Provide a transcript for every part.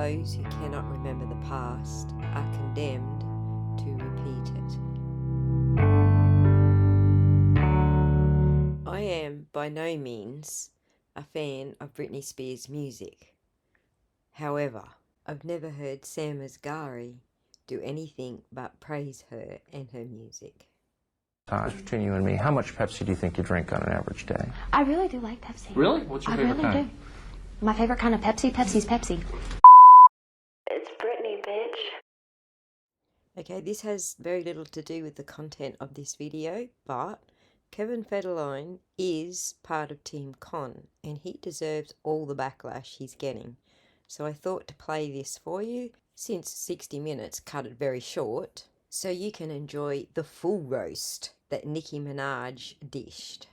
those who cannot remember the past are condemned to repeat it. I am by no means a fan of Britney Spears' music. However, I've never heard Sam Asghari do anything but praise her and her music. Between you and me, how much Pepsi do you think you drink on an average day? I really do like Pepsi. Really? What's your favorite kind? I really do. My favorite kind of Pepsi? Pepsi's Pepsi. It's Britney, bitch. Okay, this has very little to do with the content of this video, but Kevin Federline is part of Team Con, and he deserves all the backlash he's getting. So I thought to play this for you, since 60 minutes cut it very short, so you can enjoy the full roast that Nicki Minaj dished.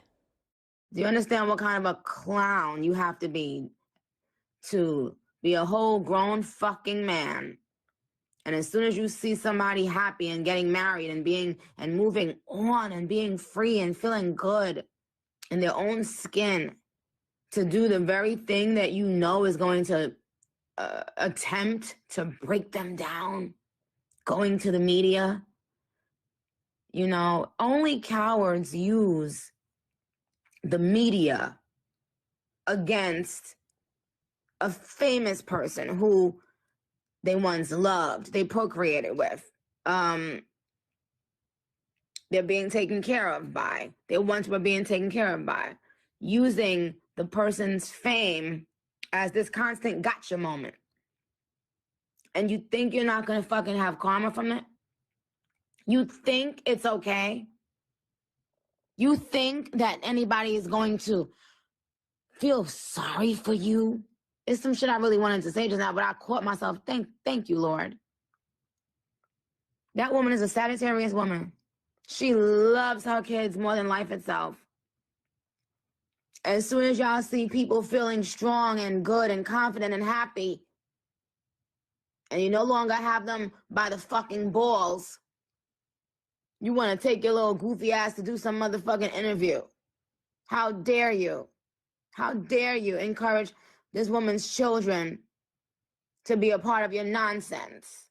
Do you understand what kind of a clown you have to be a whole grown fucking man? And as soon as you see somebody happy and getting married and moving on and being free and feeling good in their own skin, to do the very thing that you know is going to attempt to break them down, going to the media. You know, only cowards use the media against a famous person who they once loved, they procreated with, they're being taken care of by, they once were being taken care of by, using the person's fame as this constant gotcha moment. And you think you're not gonna fucking have karma from it? You think it's okay? You think that anybody is going to feel sorry for you? It's some shit I really wanted to say just now, but I caught myself. Thank you, Lord. That woman is a Sagittarius woman. She loves her kids more than life itself. As soon as y'all see people feeling strong and good and confident and happy, and you no longer have them by the fucking balls, you want to take your little goofy ass to do some motherfucking interview. How dare you? How dare you encourage this woman's children to be a part of your nonsense?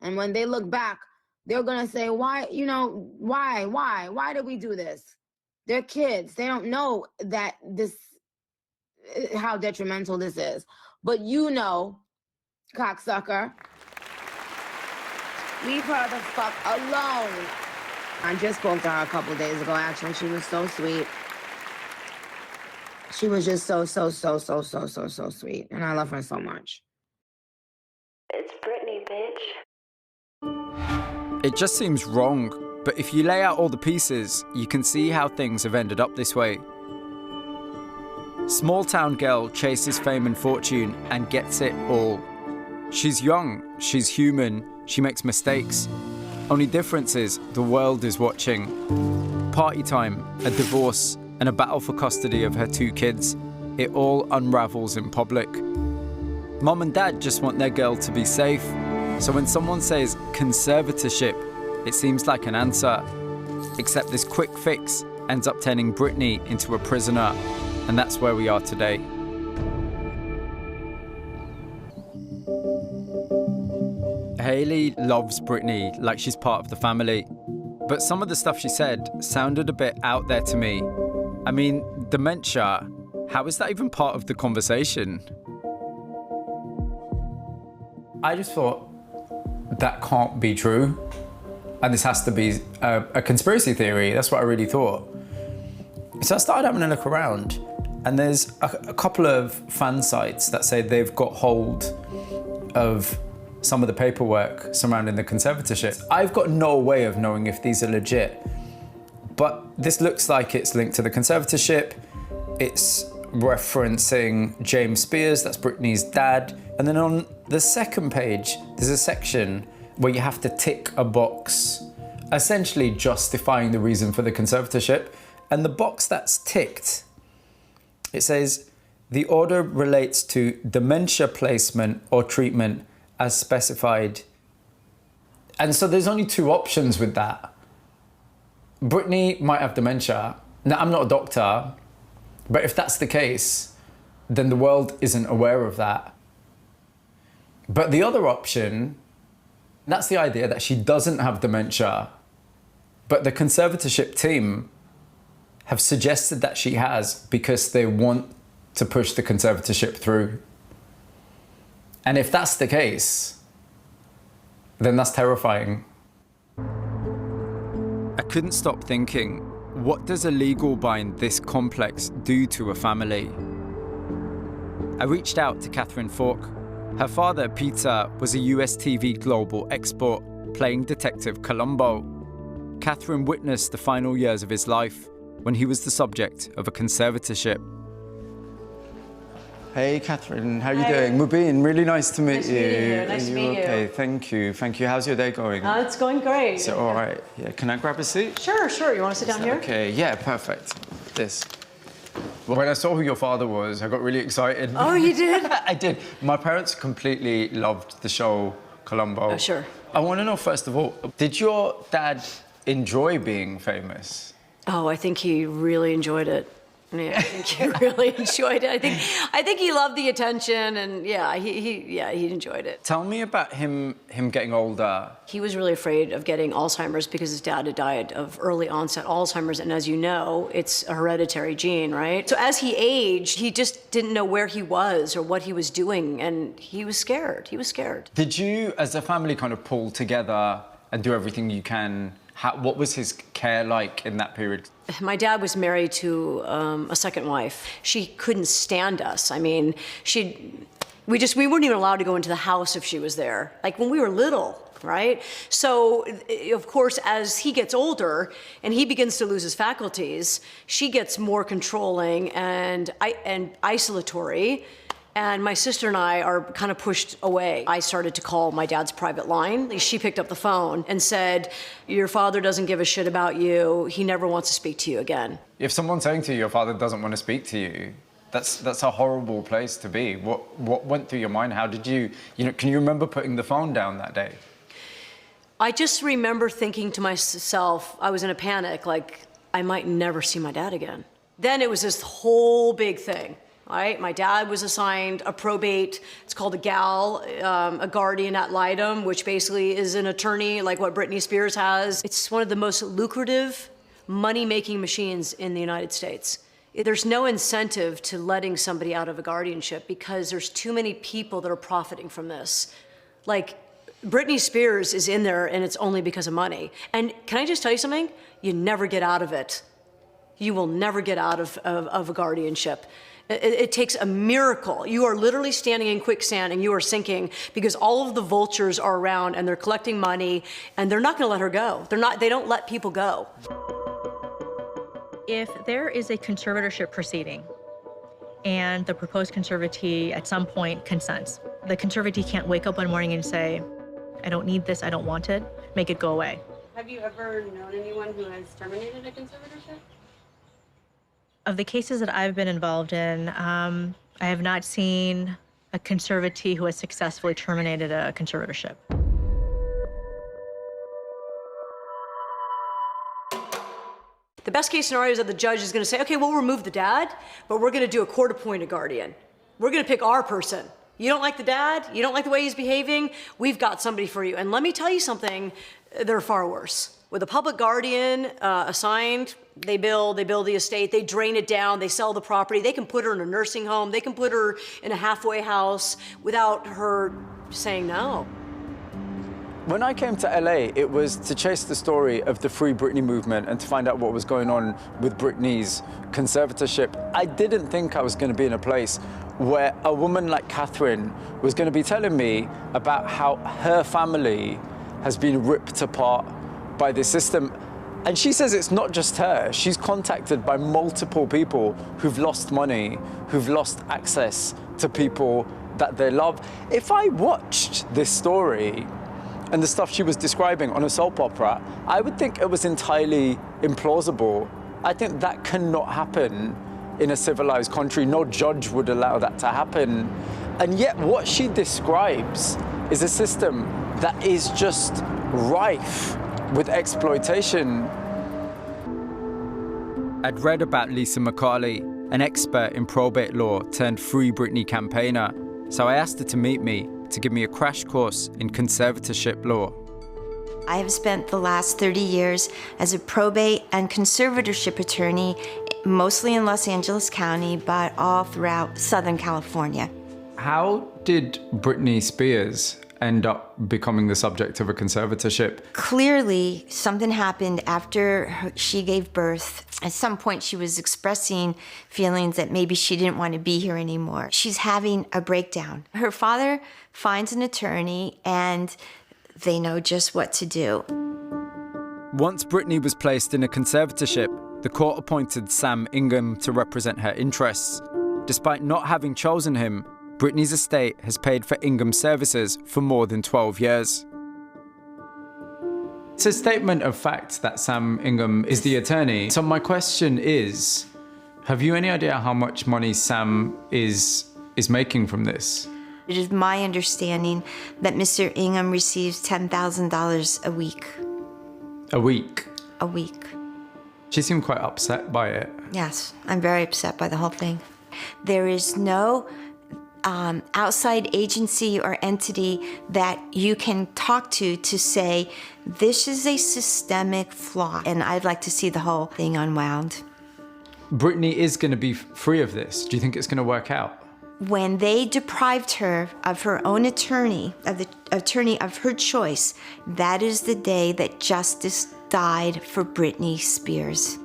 And when they look back, they're going to say, why, you know, why did we do this? They're kids. They don't know that how detrimental this is. But you know, cocksucker, leave her the fuck alone. I just spoke to her a couple days ago, actually. She was so sweet. She was just so sweet. And I love her so much. It's Britney, bitch. It just seems wrong, but if you lay out all the pieces, you can see how things have ended up this way. Small town girl chases fame and fortune and gets it all. She's young, she's human, she makes mistakes. Only difference is the world is watching. Party time, a divorce, and a battle for custody of her 2 kids. It all unravels in public. Mom and dad just want their girl to be safe. So when someone says conservatorship, it seems like an answer. Except this quick fix ends up turning Britney into a prisoner. And that's where we are today. Hailey loves Britney like she's part of the family. But some of the stuff she said sounded a bit out there to me. I mean, dementia, how is that even part of the conversation? I just thought, that can't be true. And this has to be a conspiracy theory. That's what I really thought. So I started having a look around, and there's a couple of fan sites that say they've got hold of some of the paperwork surrounding the conservatorship. I've got no way of knowing if these are legit, but this looks like it's linked to the conservatorship. It's referencing James Spears, that's Britney's dad. And then on the second page, there's a section where you have to tick a box, essentially justifying the reason for the conservatorship. And the box that's ticked, it says, the order relates to dementia placement or treatment as specified. And so there's only 2 options with that. Britney might have dementia. Now, I'm not a doctor, but if that's the case, then the world isn't aware of that. But the other option, that's the idea that she doesn't have dementia, but the conservatorship team have suggested that she has because they want to push the conservatorship through. And if that's the case, then that's terrifying. I couldn't stop thinking, what does a legal bind this complex do to a family? I reached out to Catherine Falk. Her father, Peter, was a US TV global export, playing Detective Columbo. Catherine witnessed the final years of his life when he was the subject of a conservatorship. Hey, Catherine, how are you doing? Mubin, really nice to meet you. Nice to meet you. Okay, thank you. Thank you. How's your day going? It's going great. Is it all right? Yeah, can I grab a seat? Sure. You want to sit down here? Okay, yeah, perfect. This. Well, when I saw who your father was, I got really excited. Oh, you did? I did. My parents completely loved the show Columbo. Oh, sure. I want to know, first of all, did your dad enjoy being famous? Oh, I think he really enjoyed it. Yeah, I think he really enjoyed it. I think he loved the attention, and yeah, he enjoyed it. Tell me about him getting older. He was really afraid of getting Alzheimer's because his dad had died of early onset Alzheimer's, and as you know, it's a hereditary gene, right? So as he aged, he just didn't know where he was or what he was doing, and he was scared. He was scared. Did you, as a family, kind of pull together and do everything you can? What was his care like in that period? My dad was married to a second wife. She couldn't stand us. I mean, we weren't even allowed to go into the house if she was there. Like when we were little, right? So, of course, as he gets older and he begins to lose his faculties, she gets more controlling and isolatory. And my sister and I are kind of pushed away. I started to call my dad's private line. She picked up the phone and said, your father doesn't give a shit about you. He never wants to speak to you again. If someone's saying to you, your father doesn't want to speak to you, that's a horrible place to be. What went through your mind? How did you can you remember putting the phone down that day? I just remember thinking to myself, I was in a panic, like, I might never see my dad again. Then it was this whole big thing. Right? My dad was assigned a probate, it's called a GAL, a guardian ad litem, which basically is an attorney like what Britney Spears has. It's one of the most lucrative money-making machines in the United States. There's no incentive to letting somebody out of a guardianship because there's too many people that are profiting from this. Like, Britney Spears is in there and it's only because of money. And can I just tell you something? You never get out of it. You will never get out of a guardianship. It takes a miracle. You are literally standing in quicksand and you are sinking because all of the vultures are around and they're collecting money and they're not going to let her go. They don't let people go. If there is a conservatorship proceeding and the proposed conservatee at some point consents, the conservatee can't wake up one morning and say, I don't need this, I don't want it, make it go away. Have you ever known anyone who has terminated a conservatorship? Of the cases that I've been involved in, I have not seen a conservatee who has successfully terminated a conservatorship. The best case scenario is that the judge is going to say, okay, we'll remove the dad, but we're going to do a court-appointed guardian. We're going to pick our person. You don't like the dad? You don't like the way he's behaving? We've got somebody for you. And let me tell you something, they're far worse. With a public guardian assigned, they build the estate, they drain it down, they sell the property, they can put her in a nursing home, they can put her in a halfway house without her saying no. When I came to LA, it was to chase the story of the Free Britney movement and to find out what was going on with Britney's conservatorship. I didn't think I was going to be in a place where a woman like Catherine was going to be telling me about how her family has been ripped apart by this system. And she says it's not just her. She's contacted by multiple people who've lost money, who've lost access to people that they love. If I watched this story and the stuff she was describing on a soap opera, I would think it was entirely implausible. I think that cannot happen in a civilized country. No judge would allow that to happen. And yet what she describes is a system that is just rife with exploitation. I'd read about Lisa McCarley, an expert in probate law turned Free Britney campaigner, so I asked her to meet me to give me a crash course in conservatorship law. I have spent the last 30 years as a probate and conservatorship attorney, mostly in Los Angeles County, but all throughout Southern California. How did Britney Spears end up becoming the subject of a conservatorship? Clearly, something happened after she gave birth. At some point, she was expressing feelings that maybe she didn't want to be here anymore. She's having a breakdown. Her father finds an attorney, and they know just what to do. Once Britney was placed in a conservatorship, the court appointed Sam Ingham to represent her interests. Despite not having chosen him, Britney's estate has paid for Ingham's services for more than 12 years. It's a statement of fact that Sam Ingham is the attorney. So my question is, have you any idea how much money Sam is making from this? It is my understanding that Mr. Ingham receives $10,000 a week. A week? A week. She seemed quite upset by it. Yes, I'm very upset by the whole thing. There is no outside agency or entity that you can talk to say, this is a systemic flaw, and I'd like to see the whole thing unwound. Britney is going to be free of this. Do you think it's going to work out? When they deprived her of her own attorney, of the attorney of her choice, that is the day that justice died for Britney Spears.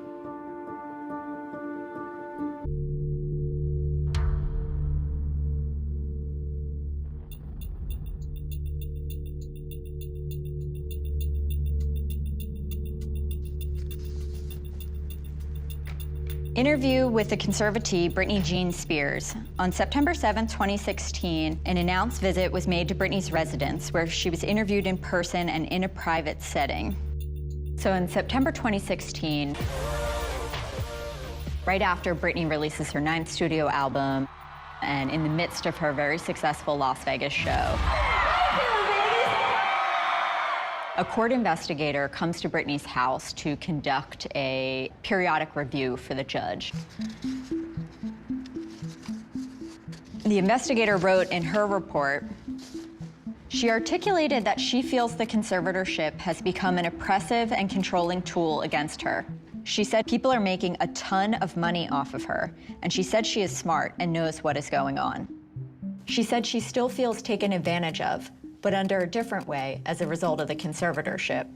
Interview with the conservatee Britney Jean Spears. On September 7, 2016, an announced visit was made to Britney's residence where she was interviewed in person and in a private setting. So in September 2016, right after Britney releases her 9th studio album and in the midst of her very successful Las Vegas show, a court investigator comes to Britney's house to conduct a periodic review for the judge. The investigator wrote in her report, she articulated that she feels the conservatorship has become an oppressive and controlling tool against her. She said people are making a ton of money off of her, and she said she is smart and knows what is going on. She said she still feels taken advantage of, but under a different way as a result of the conservatorship.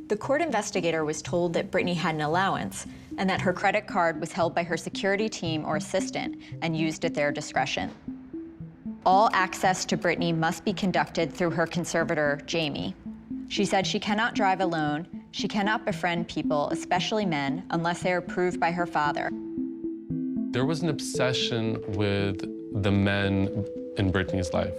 The court investigator was told that Britney had an allowance and that her credit card was held by her security team or assistant and used at their discretion. All access to Britney must be conducted through her conservator, Jamie. She said she cannot drive alone, she cannot befriend people, especially men, unless they are approved by her father. There was an obsession with the men in Britney's life.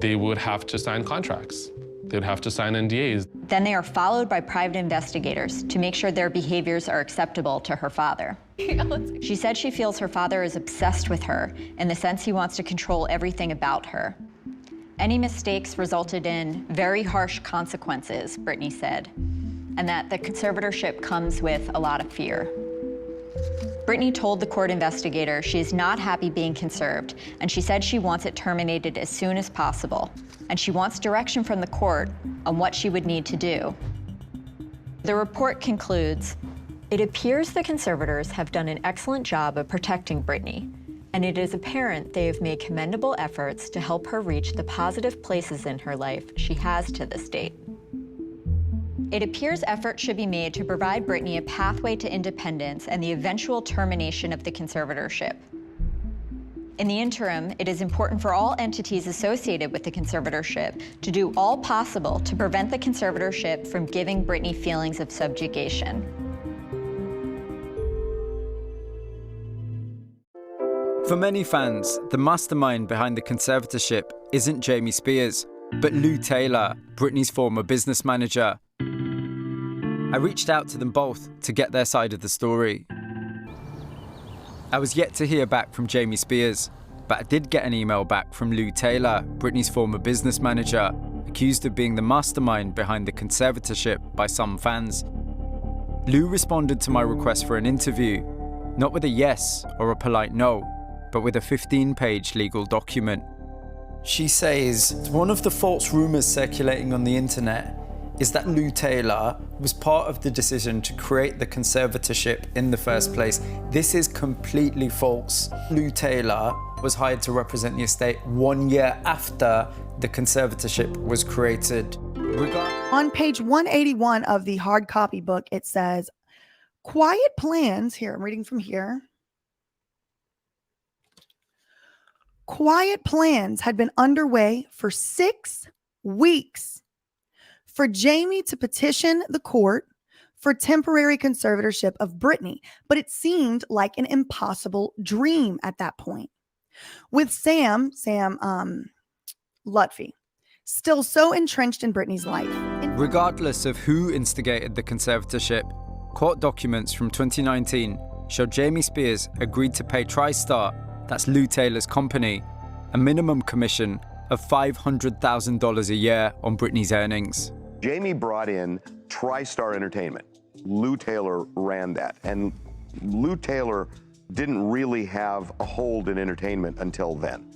They would have to sign contracts. They would have to sign NDAs. Then they are followed by private investigators to make sure their behaviors are acceptable to her father. She said she feels her father is obsessed with her in the sense he wants to control everything about her. Any mistakes resulted in very harsh consequences, Britney said, and that the conservatorship comes with a lot of fear. Britney told the court investigator she is not happy being conserved, and she said she wants it terminated as soon as possible, and she wants direction from the court on what she would need to do. The report concludes, it appears the conservators have done an excellent job of protecting Britney, and it is apparent they have made commendable efforts to help her reach the positive places in her life she has to this date. It appears effort should be made to provide Britney a pathway to independence and the eventual termination of the conservatorship. In the interim, it is important for all entities associated with the conservatorship to do all possible to prevent the conservatorship from giving Britney feelings of subjugation. For many fans, the mastermind behind the conservatorship isn't Jamie Spears, but Lou Taylor, Britney's former business manager. I reached out to them both to get their side of the story. I was yet to hear back from Jamie Spears, but I did get an email back from Lou Taylor, Britney's former business manager, accused of being the mastermind behind the conservatorship by some fans. Lou responded to my request for an interview, not with a yes or a polite no, but with a 15-page legal document. She says one of the false rumors circulating on the internet is that Lou Taylor was part of the decision to create the conservatorship in the first place. This is completely false. Lou Taylor was hired to represent the estate 1 year after the conservatorship was created. On page 181 of the hard copy book, it says, quiet plans, here, I'm reading from here. Quiet plans had been underway for 6 weeks for Jamie to petition the court for temporary conservatorship of Britney, but it seemed like an impossible dream at that point. With Sam Lutfi, still so entrenched in Britney's life. Regardless of who instigated the conservatorship, court documents from 2019 show Jamie Spears agreed to pay TriStar, that's Lou Taylor's company, a minimum commission of $500,000 a year on Britney's earnings. Jamie brought in TriStar Entertainment. Lou Taylor ran that. And Lou Taylor didn't really have a hold in entertainment until then.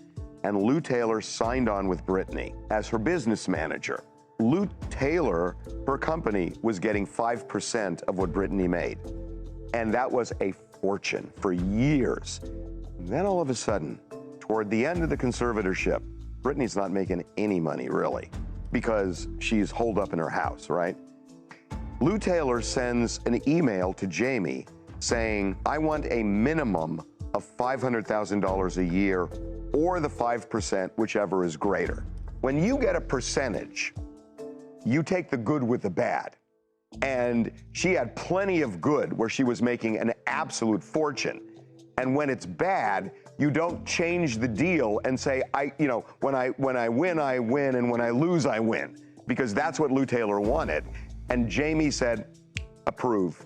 And Lou Taylor signed on with Britney as her business manager. Lou Taylor, her company, was getting 5% of what Britney made. And that was a fortune for years. And then all of a sudden, toward the end of the conservatorship, Britney's not making any money, really, because she's holed up in her house, right? Lou Taylor sends an email to Jamie saying, I want a minimum of $500,000 a year or the 5%, whichever is greater. When you get a percentage, you take the good with the bad. And she had plenty of good where she was making an absolute fortune. And when it's bad, you don't change the deal and say, when I win, I win, and when I lose, I win. Because that's what Lou Taylor wanted. And Jamie said, approve.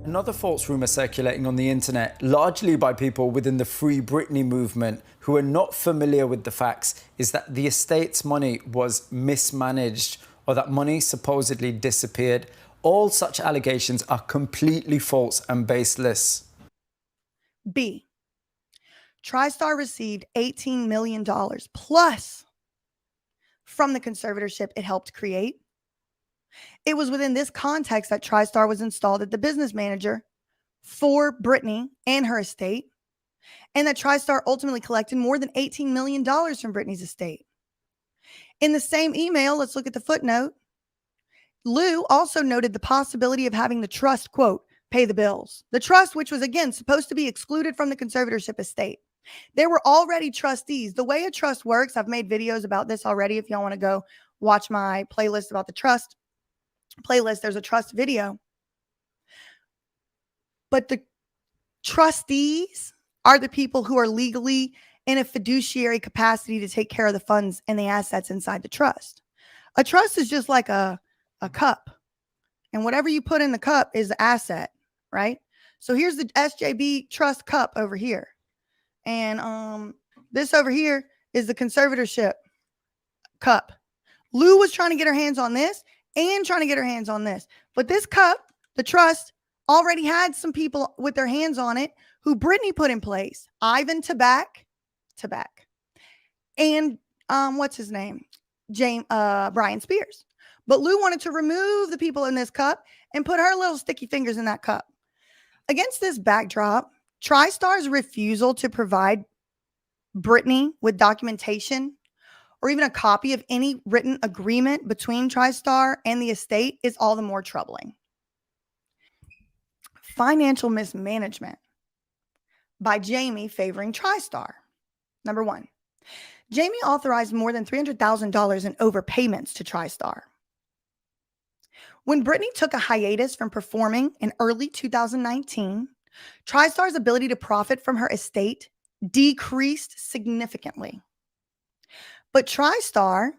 Another false rumor circulating on the internet, largely by people within the Free Britney movement who are not familiar with the facts, is that the estate's money was mismanaged or that money supposedly disappeared. All such allegations are completely false and baseless. B. TriStar received $18 million plus from the conservatorship it helped create. It was within this context that TriStar was installed as the business manager for Britney and her estate, and that TriStar ultimately collected more than $18 million from Britney's estate. In the same email, let's look at the footnote. Lou also noted the possibility of having the trust, quote, pay the bills. The trust, which was, again, supposed to be excluded from the conservatorship estate. There were already trustees. The way a trust works, I've made videos about this already. If y'all want to go watch my playlist about the trust playlist, there's a trust video. But the trustees are the people who are legally in a fiduciary capacity to take care of the funds and the assets inside the trust. A trust is just like a cup. And whatever you put in the cup is the asset, right? So here's the SJB trust cup over here. And this over here is the conservatorship cup. Lou was trying to get her hands on this and trying to get her hands on this. But this cup, the trust, already had some people with their hands on it who Britney put in place. Ivan Tabak, and what's his name? Brian Spears. But Lou wanted to remove the people in this cup and put her little sticky fingers in that cup. Against this backdrop, TriStar's refusal to provide Britney with documentation or even a copy of any written agreement between TriStar and the estate is all the more troubling. Financial mismanagement by Jamie favoring TriStar. Number one, Jamie authorized more than $300,000 in overpayments to TriStar. When Britney took a hiatus from performing in early 2019, TriStar's ability to profit from her estate decreased significantly. But TriStar,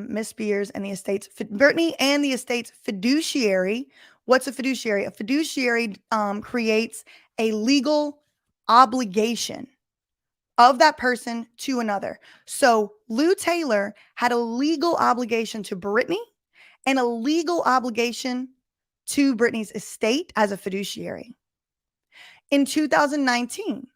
Miss Spears and the estate's, Britney and the estate's fiduciary. What's a fiduciary? A fiduciary creates a legal obligation of that person to another. So Lou Taylor had a legal obligation to Britney and a legal obligation to Britney's estate as a fiduciary. In 2019,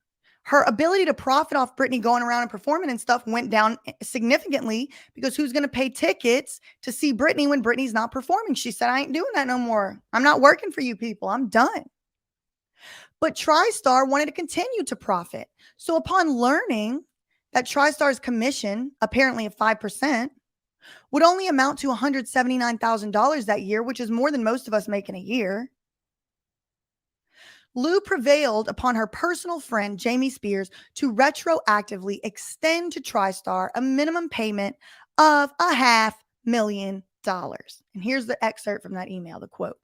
Her ability to profit off Britney going around and performing and stuff went down significantly because who's going to pay tickets to see Britney when Britney's not performing? She said, I ain't doing that no more. I'm not working for you people. I'm done. But TriStar wanted to continue to profit. So upon learning that TriStar's commission, apparently of 5%, would only amount to $179,000 that year, which is more than most of us make in a year, Lou prevailed upon her personal friend, Jamie Spears, to retroactively extend to TriStar a minimum payment of $500,000. And here's the excerpt from that email, the quote.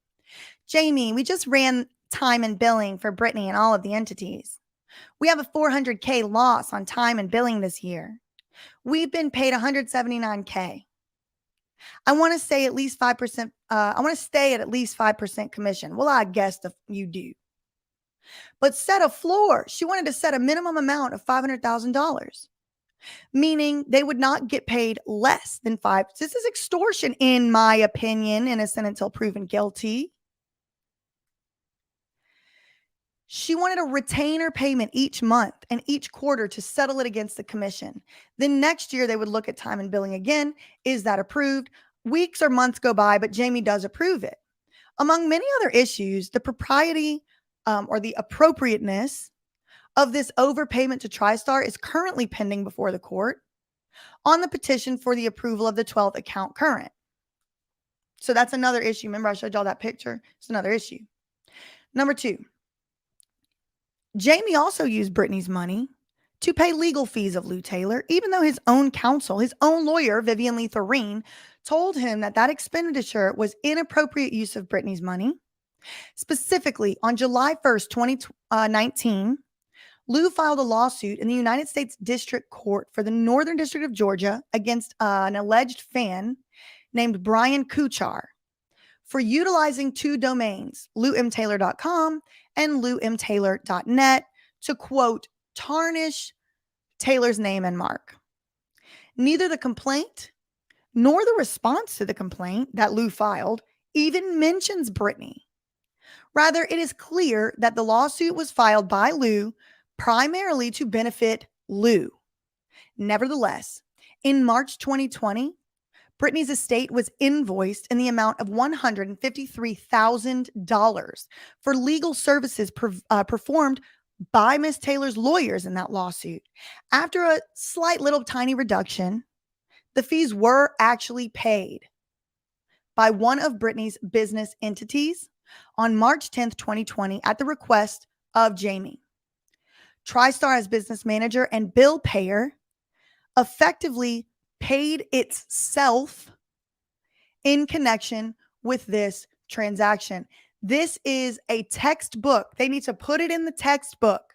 Jamie, we just ran time and billing for Britney and all of the entities. We have a $400K loss on time and billing this year. We've been paid $179K. I want to stay at least 5%. I want to stay at least 5% commission. Well, I guess you do. But set a floor. She wanted to set a minimum amount of $500,000, meaning they would not get paid less than $5. This is extortion, in my opinion, innocent until proven guilty. She wanted a retainer payment each month and each quarter to settle it against the commission. Then next year, they would look at time and billing again. Is that approved? Weeks or months go by, but Jamie does approve it. Among many other issues, the propriety or the appropriateness of this overpayment to TriStar is currently pending before the court on the petition for the approval of the 12th account current. So that's another issue. Remember I showed y'all that picture? It's another issue. Number 2. Jamie also used Britney's money to pay legal fees of Lou Taylor, even though his own counsel, his own lawyer, Vivian Lee Thoreen, told him that that expenditure was inappropriate use of Britney's money. Specifically, on July 1st, 2019, Lou filed a lawsuit in the United States District Court for the Northern District of Georgia against an alleged fan named Brian Kuchar for utilizing 2 domains, louimtaylor.com and louimtaylor.net, to, quote, tarnish Taylor's name and mark. Neither the complaint nor the response to the complaint that Lou filed even mentions Britney. Rather, it is clear that the lawsuit was filed by Lou primarily to benefit Lou. Nevertheless, in March 2020, Britney's estate was invoiced in the amount of $153,000 for legal services performed by Miss Taylor's lawyers in that lawsuit. After a slight little tiny reduction, the fees were actually paid by one of Britney's business entities on March 10th, 2020, at the request of Jamie. TriStar, as business manager and bill payer, effectively paid itself in connection with this transaction. This is a textbook. They need to put it in the textbook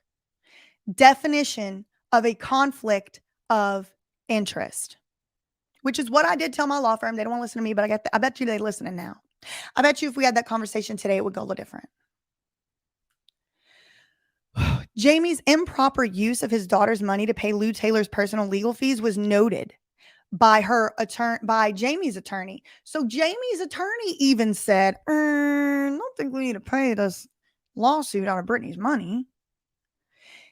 definition of a conflict of interest, which is what I did tell my law firm. They don't want to listen to me, but I bet you they're listening now. I bet you if we had that conversation today, it would go a little different. Jamie's improper use of his daughter's money to pay Lou Taylor's personal legal fees was noted by Jamie's attorney. So Jamie's attorney even said, I don't think we need to pay this lawsuit out of Britney's money.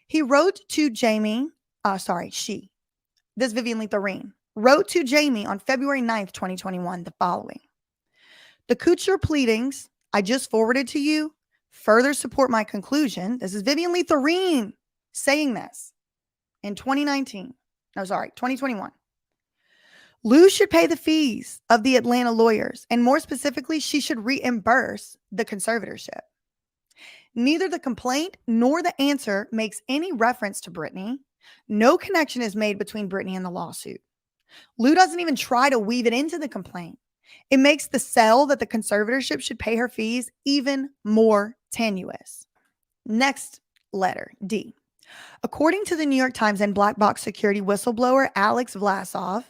He wrote to Jamie, this Vivian Lee Thoreen, wrote to Jamie on February 9th, 2021, the following. The Kuchar pleadings I just forwarded to you further support my conclusion. This is Vivian Lee Thoreen saying this in 2021. Lou should pay the fees of the Atlanta lawyers, and more specifically, she should reimburse the conservatorship. Neither the complaint nor the answer makes any reference to Britney. No connection is made between Britney and the lawsuit. Lou doesn't even try to weave it into the complaint. It makes the sell that the conservatorship should pay her fees even more tenuous. Next letter, D. According to the New York Times and Black Box Security whistleblower Alex Vlasov,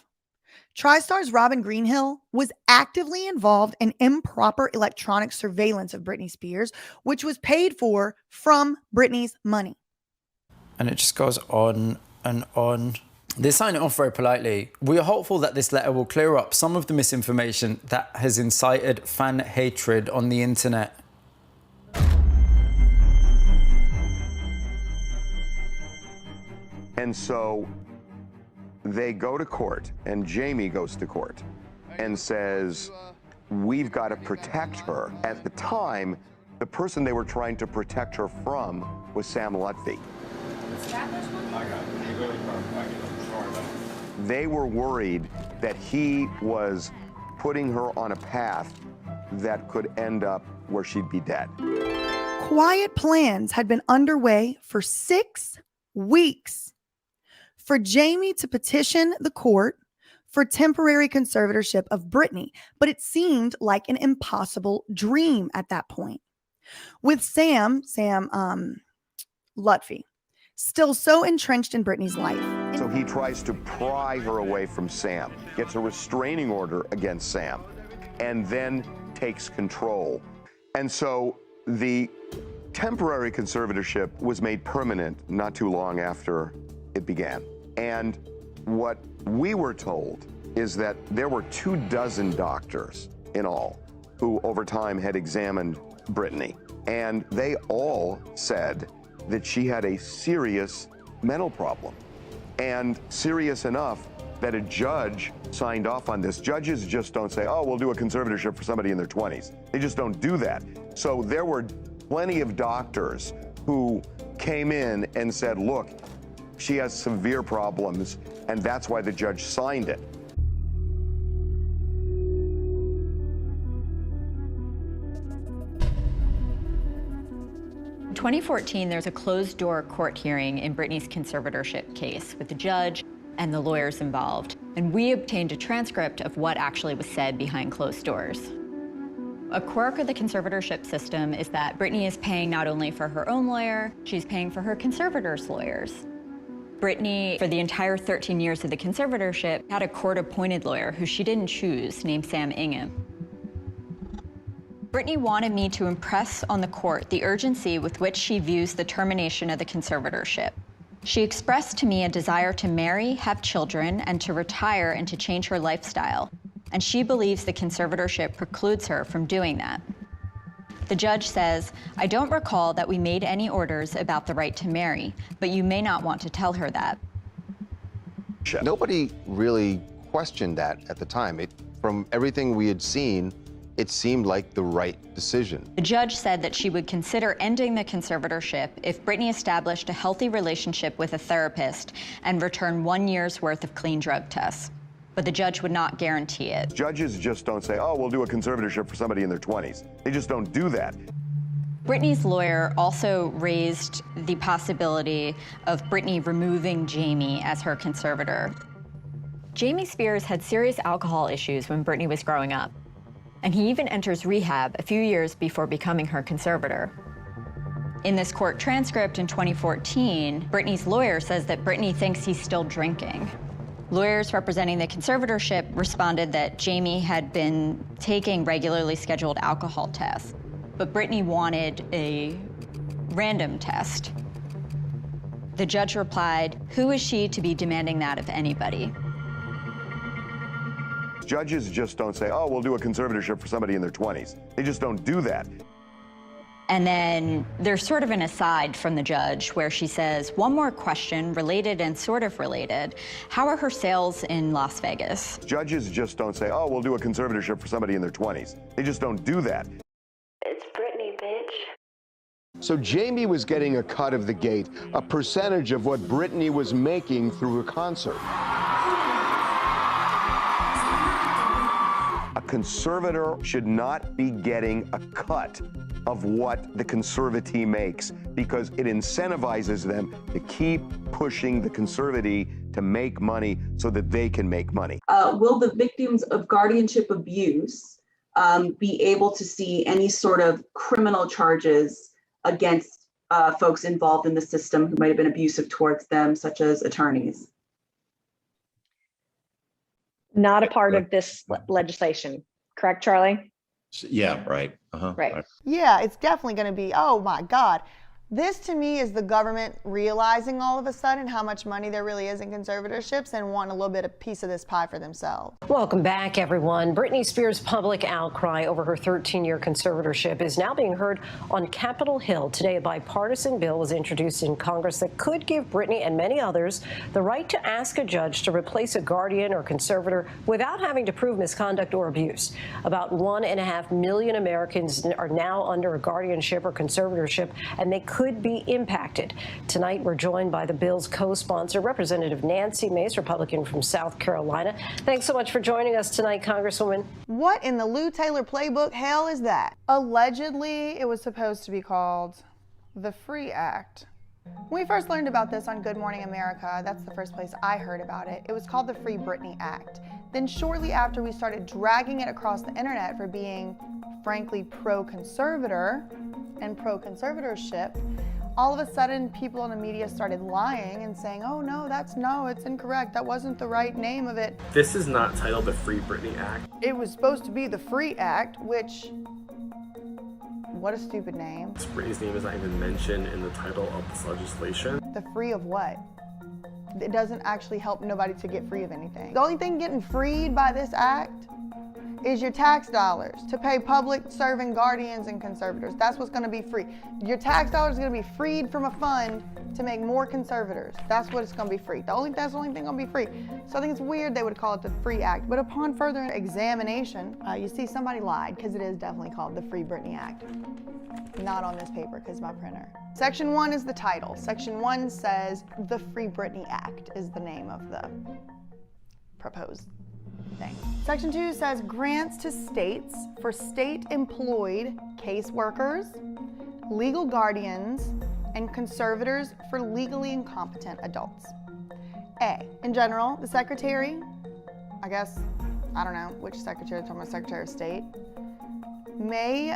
TriStar's Robin Greenhill was actively involved in improper electronic surveillance of Britney Spears, which was paid for from Britney's money. And it just goes on and on. They sign it off very politely. We are hopeful that this letter will clear up some of the misinformation that has incited fan hatred on the internet. And so they go to court, and Jamie goes to court and says, we've got to protect her. At the time, the person they were trying to protect her from was Sam Lutfi. They were worried that he was putting her on a path that could end up where she'd be dead. Quiet plans had been underway for 6 weeks for Jamie to petition the court for temporary conservatorship of Britney, but it seemed like an impossible dream at that point. With Sam Lutfi, still so entrenched in Britney's life. So he tries to pry her away from Sam, gets a restraining order against Sam, and then takes control. And so the temporary conservatorship was made permanent not too long after it began. And what we were told is that there were 24 doctors in all who over time had examined Britney. And they all said that she had a serious mental problem, and serious enough that a judge signed off on this. Judges just don't say, oh, we'll do a conservatorship for somebody in their 20s. They just don't do that. So there were plenty of doctors who came in and said, look, she has severe problems, and that's why the judge signed it. In 2014, there's a closed-door court hearing in Britney's conservatorship case with the judge and the lawyers involved. And we obtained a transcript of what actually was said behind closed doors. A quirk of the conservatorship system is that Britney is paying not only for her own lawyer, she's paying for her conservator's lawyers. Britney, for the entire 13 years of the conservatorship, had a court-appointed lawyer who she didn't choose, named Sam Ingham. Britney wanted me to impress on the court the urgency with which she views the termination of the conservatorship. She expressed to me a desire to marry, have children, and to retire and to change her lifestyle. And she believes the conservatorship precludes her from doing that. The judge says, I don't recall that we made any orders about the right to marry, but you may not want to tell her that. Nobody really questioned that at the time. From everything we had seen, it seemed like the right decision. The judge said that she would consider ending the conservatorship if Britney established a healthy relationship with a therapist and returned 1 year's worth of clean drug tests. But the judge would not guarantee it. Judges just don't say, oh, we'll do a conservatorship for somebody in their 20s. They just don't do that. Britney's lawyer also raised the possibility of Britney removing Jamie as her conservator. Jamie Spears had serious alcohol issues when Britney was growing up, and he even enters rehab a few years before becoming her conservator. In this court transcript in 2014, Britney's lawyer says that Britney thinks he's still drinking. Lawyers representing the conservatorship responded that Jamie had been taking regularly scheduled alcohol tests, but Britney wanted a random test. The judge replied, who is she to be demanding that of anybody? Judges just don't say, oh, we'll do a conservatorship for somebody in their 20s. They just don't do that. And then there's sort of an aside from the judge where she says, one more question, related and sort of related. How are her sales in Las Vegas? Judges just don't say, oh, we'll do a conservatorship for somebody in their 20s. They just don't do that. It's Britney, bitch. So Jamie was getting a cut of the gate, a percentage of what Britney was making through a concert. A conservator should not be getting a cut of what the conservatee makes, because it incentivizes them to keep pushing the conservatee to make money so that they can make money. Will the victims of guardianship abuse be able to see any sort of criminal charges against folks involved in the system who might have been abusive towards them, such as attorneys? Not a part of this legislation, correct, Charlie? Yeah, right. Right. Yeah, it's definitely going to be, oh my God, This to me is the government realizing all of a sudden how much money there really is in conservatorships and wanting a little bit of piece of this pie for themselves. Welcome back, everyone. Britney Spears' public outcry over her 13-year conservatorship is now being heard on Capitol Hill. Today, a bipartisan bill was introduced in Congress that could give Britney and many others the right to ask a judge to replace a guardian or conservator without having to prove misconduct or abuse. About 1.5 million Americans are now under a guardianship or conservatorship, and they could be impacted. Tonight, we're joined by the bill's co-sponsor, Representative Nancy Mace, Republican from South Carolina. Thanks so much for joining us tonight, Congresswoman. What in the Lou Taylor playbook hell is that? Allegedly, it was supposed to be called the Free Act. When we first learned about this on Good Morning America, that's the first place I heard about it, it was called the Free Britney Act. Then shortly after, we started dragging it across the internet for being, frankly, pro-conservator and pro-conservatorship. All of a sudden, people in the media started lying and saying, oh no, it's incorrect. That wasn't the right name of it. This is not titled the Free Britney Act. It was supposed to be the Free Act, which, what a stupid name. Britney's name is not even mentioned in the title of this legislation. The free of what? It doesn't actually help nobody to get free of anything. The only thing getting freed by this act is your tax dollars to pay public serving guardians and conservators. That's what's going to be free. Your tax dollars are going to be freed from a fund to make more conservators. That's what it's going to be free. That's the only thing going to be free. So I think it's weird they would call it the Free Act. But upon further examination, you see somebody lied, because it is definitely called the Free Britney Act. Not on this paper, because my printer. Section 1 is the title. Section 1 says the Free Britney Act is the name of the proposed thing. Section 2 says grants to states for state-employed caseworkers, legal guardians, and conservators for legally incompetent adults. A, in general, the secretary, I don't know which secretary, talking about Secretary of State, may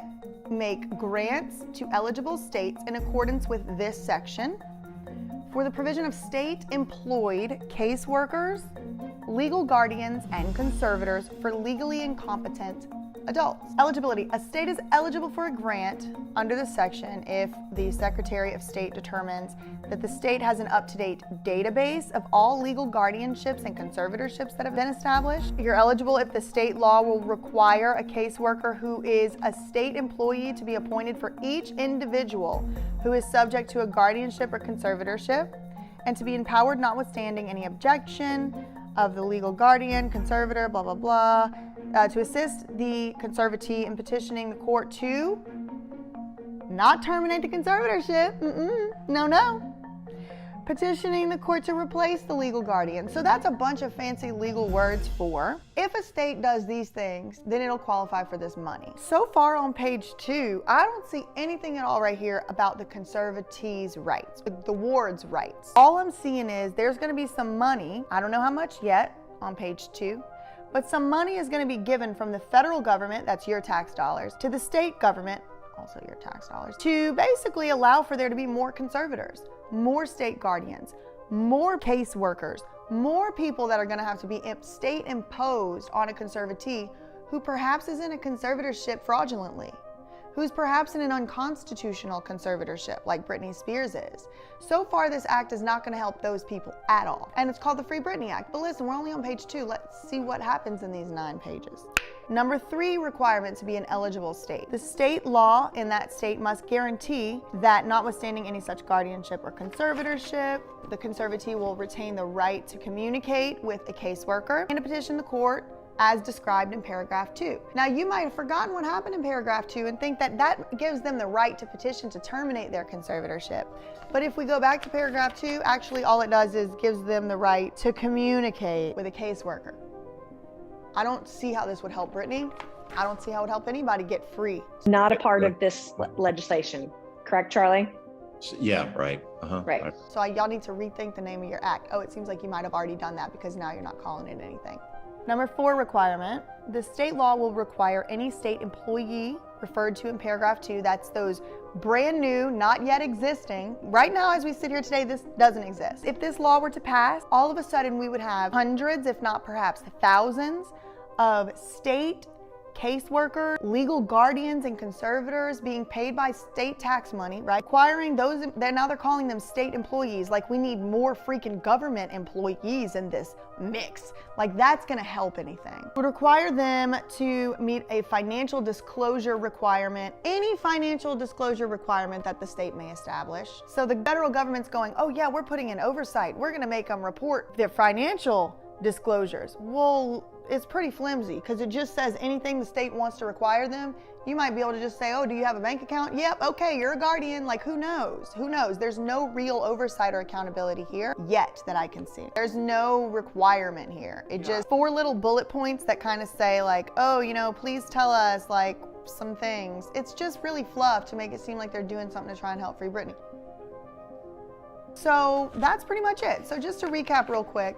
make grants to eligible states in accordance with this section for the provision of state-employed caseworkers, legal guardians, and conservators for legally incompetent adults. Eligibility. A state is eligible for a grant under this section if the Secretary of State determines that the state has an up-to-date database of all legal guardianships and conservatorships that have been established. You're eligible if the state law will require a caseworker who is a state employee to be appointed for each individual who is subject to a guardianship or conservatorship, and to be empowered notwithstanding any objection of the legal guardian, conservator, blah, blah, blah, to assist the conservatee in petitioning the court to not terminate the conservatorship. No. Petitioning the court to replace the legal guardian. So that's a bunch of fancy legal words for, if a state does these things, then it'll qualify for this money. So far on page 2, I don't see anything at all right here about the conservatee's rights, the ward's rights. All I'm seeing is there's gonna be some money, I don't know how much yet, on page 2, but some money is gonna be given from the federal government, that's your tax dollars, to the state government, also your tax dollars, to basically allow for there to be more conservators, more state guardians, more caseworkers, more people that are going to have to be state imposed on a conservatee who perhaps is in a conservatorship fraudulently, who's perhaps in an unconstitutional conservatorship like Britney Spears is. So far, this act is not going to help those people at all. And it's called the Free Britney Act. But listen, we're only on page 2. Let's see what happens in these 9 pages. Number 3 requirement to be an eligible state. The state law in that state must guarantee that notwithstanding any such guardianship or conservatorship, the conservatee will retain the right to communicate with a caseworker and to petition the court as described in paragraph 2. Now, you might have forgotten what happened in paragraph 2 and think that that gives them the right to petition to terminate their conservatorship. But if we go back to paragraph 2, actually all it does is gives them the right to communicate with a caseworker. I don't see how this would help Britney. I don't see how it would help anybody get free. Not a part of this legislation, correct, Charlie? Yeah, right. Right. So y'all need to rethink the name of your act. Oh, it seems like you might have already done that because now you're not calling it anything. Number 4 requirement, the state law will require any state employee referred to in paragraph 2, that's those brand new, not yet existing. Right now, as we sit here today, this doesn't exist. If this law were to pass, all of a sudden we would have hundreds, if not perhaps thousands, of state caseworker, legal guardians and conservators being paid by state tax money, right? Requiring those, now they're calling them state employees. Like, we need more freaking government employees in this mix. Like, that's gonna help anything. It would require them to meet a financial disclosure requirement, any financial disclosure requirement that the state may establish. So the federal government's going, oh yeah, we're putting in oversight. We're gonna make them report their financial disclosures. Well, it's pretty flimsy because it just says anything the state wants to require them. You might be able to just say, oh, do you have a bank account? Yep, okay, you're a guardian. Like, who knows? Who knows? There's no real oversight or accountability here yet that I can see. There's no requirement here. It just 4 little bullet points that kind of say like, oh, you know, please tell us like some things. It's just really fluff to make it seem like they're doing something to try and help Free Britney. So that's pretty much it. So just to recap real quick,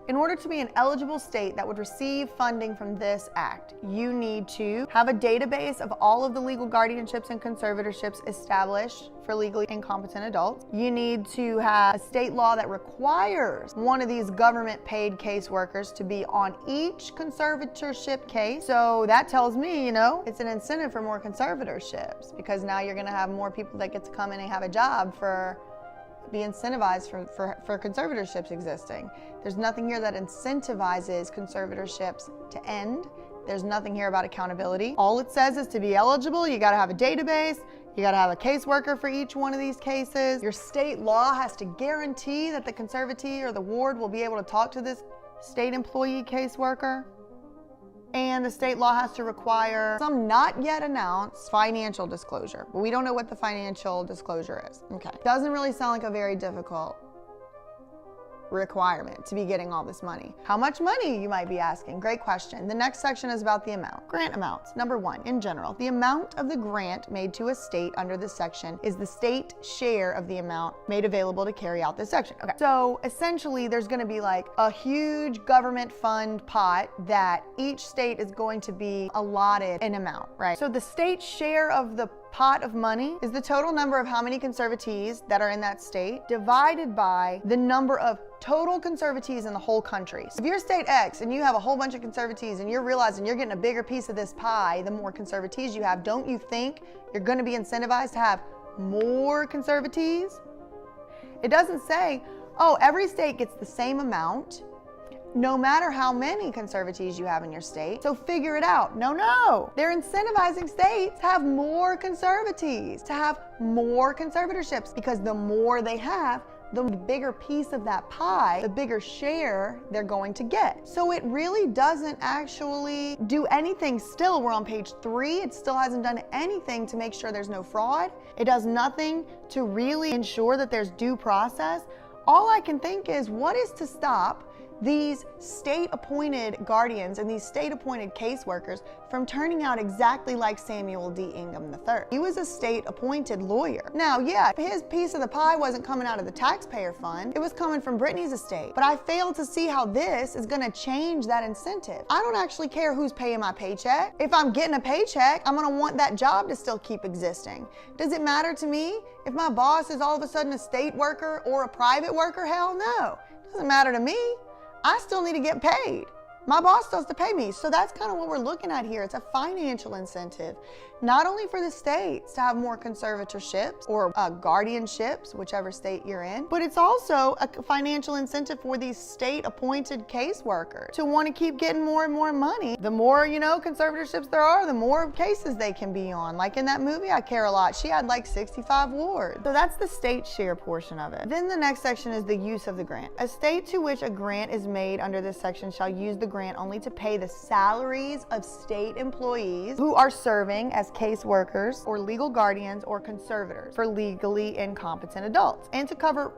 in order to be an eligible state that would receive funding from this act, you need to have a database of all of the legal guardianships and conservatorships established for legally incompetent adults. You need to have a state law that requires one of these government-paid caseworkers to be on each conservatorship case. So that tells me, you know, it's an incentive for more conservatorships because now you're gonna have more people that get to come in and have a job for be incentivized for conservatorships existing. There's nothing here that incentivizes conservatorships to end. There's nothing here about accountability. All it says is to be eligible, you gotta have a database, you gotta have a caseworker for each one of these cases. Your state law has to guarantee that the conservatee or the ward will be able to talk to this state employee caseworker. And the state law has to require some not yet announced financial disclosure. But we don't know what the financial disclosure is. Okay. Doesn't really sound like a very difficult requirement to be getting all this money. How much money, you might be asking? Great question. The next section is about the amount. Grant amounts. Number 1, in general, the amount of the grant made to a state under this section is the state share of the amount made available to carry out this section. Okay. So essentially there's going to be like a huge government fund pot that each state is going to be allotted an amount, right? So the state share of the pot of money is the total number of how many conservatees that are in that state divided by the number of total conservatees in the whole country. So if you're state X and you have a whole bunch of conservatees and you're realizing you're getting a bigger piece of this pie the more conservatees you have, don't you think you're going to be incentivized to have more conservatees? It doesn't say, oh, every state gets the same amount no matter how many conservatees you have in your state, so figure it out. No. They're incentivizing states to have more conservatees, to have more conservatorships, because the more they have, the bigger piece of that pie, the bigger share they're going to get. So it really doesn't actually do anything. Still, we're on page 3. It still hasn't done anything to make sure there's no fraud. It does nothing to really ensure that there's due process. All I can think is, what is to stop these state-appointed guardians and these state-appointed caseworkers from turning out exactly like Samuel D. Ingham III? He was a state-appointed lawyer. Now, yeah, his piece of the pie wasn't coming out of the taxpayer fund. It was coming from Britney's estate. But I fail to see how this is gonna change that incentive. I don't actually care who's paying my paycheck. If I'm getting a paycheck, I'm gonna want that job to still keep existing. Does it matter to me if my boss is all of a sudden a state worker or a private worker? Hell no. It doesn't matter to me. I still need to get paid. My boss still has to pay me. So that's kind of what we're looking at here. It's a financial incentive, not only for the states to have more conservatorships or guardianships, whichever state you're in, but it's also a financial incentive for these state-appointed caseworkers to want to keep getting more and more money. The more, you know, conservatorships there are, the more cases they can be on. Like in that movie, I Care a Lot, she had like 65 wards. So that's the state share portion of it. Then the next section is the use of the grant. A state to which a grant is made under this section shall use the grant only to pay the salaries of state employees who are serving as caseworkers or legal guardians or conservators for legally incompetent adults, and to cover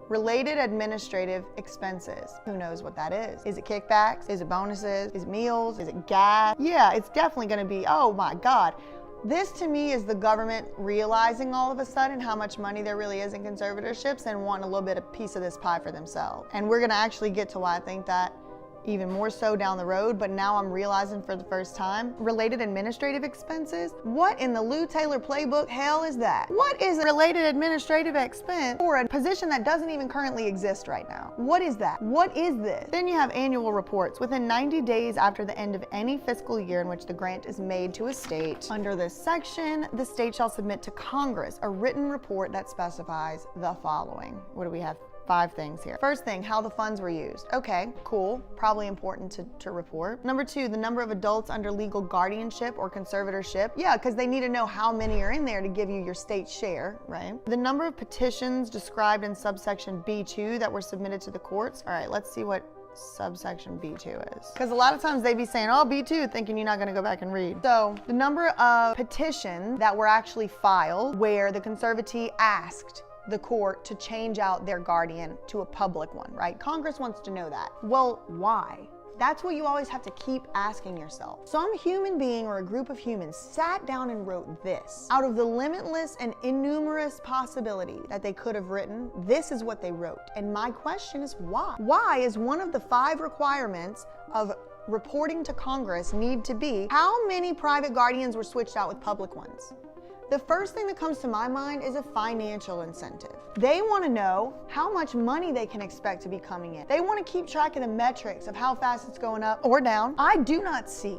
related administrative expenses. Who knows what that is? Is it kickbacks? Is it bonuses? Is it meals? Is it gas? Yeah, it's definitely gonna be, oh my God. This to me is the government realizing all of a sudden how much money there really is in conservatorships and wanting a little bit of piece of this pie for themselves. And we're gonna actually get to why I think that even more so down the road, but now I'm realizing for the first time. Related administrative expenses? What in the Lou Taylor playbook hell is that? What is a related administrative expense for a position that doesn't even currently exist right now? What is that? What is this? Then you have annual reports. Within 90 days after the end of any fiscal year in which the grant is made to a state, under this section, the state shall submit to Congress a written report that specifies the following. What do we have? 5 things here. First thing, how the funds were used. Okay, cool. Probably important to report. Number 2, the number of adults under legal guardianship or conservatorship. Yeah, because they need to know how many are in there to give you your state share, right? The number of petitions described in subsection B2 that were submitted to the courts. All right, let's see what subsection B2 is. Because a lot of times they be saying, oh, B2, thinking you're not going to go back and read. So the number of petitions that were actually filed where the conservatee asked the court to change out their guardian to a public one, right? Congress wants to know that. Well, why? That's what you always have to keep asking yourself. Some human being or a group of humans sat down and wrote this. Out of the limitless and innumerous possibilities that they could have written, this is what they wrote. And my question is why? Why is one of the 5 requirements of reporting to Congress need to be how many private guardians were switched out with public ones? The first thing that comes to my mind is a financial incentive. They want to know how much money they can expect to be coming in. They want to keep track of the metrics of how fast it's going up or down. I do not see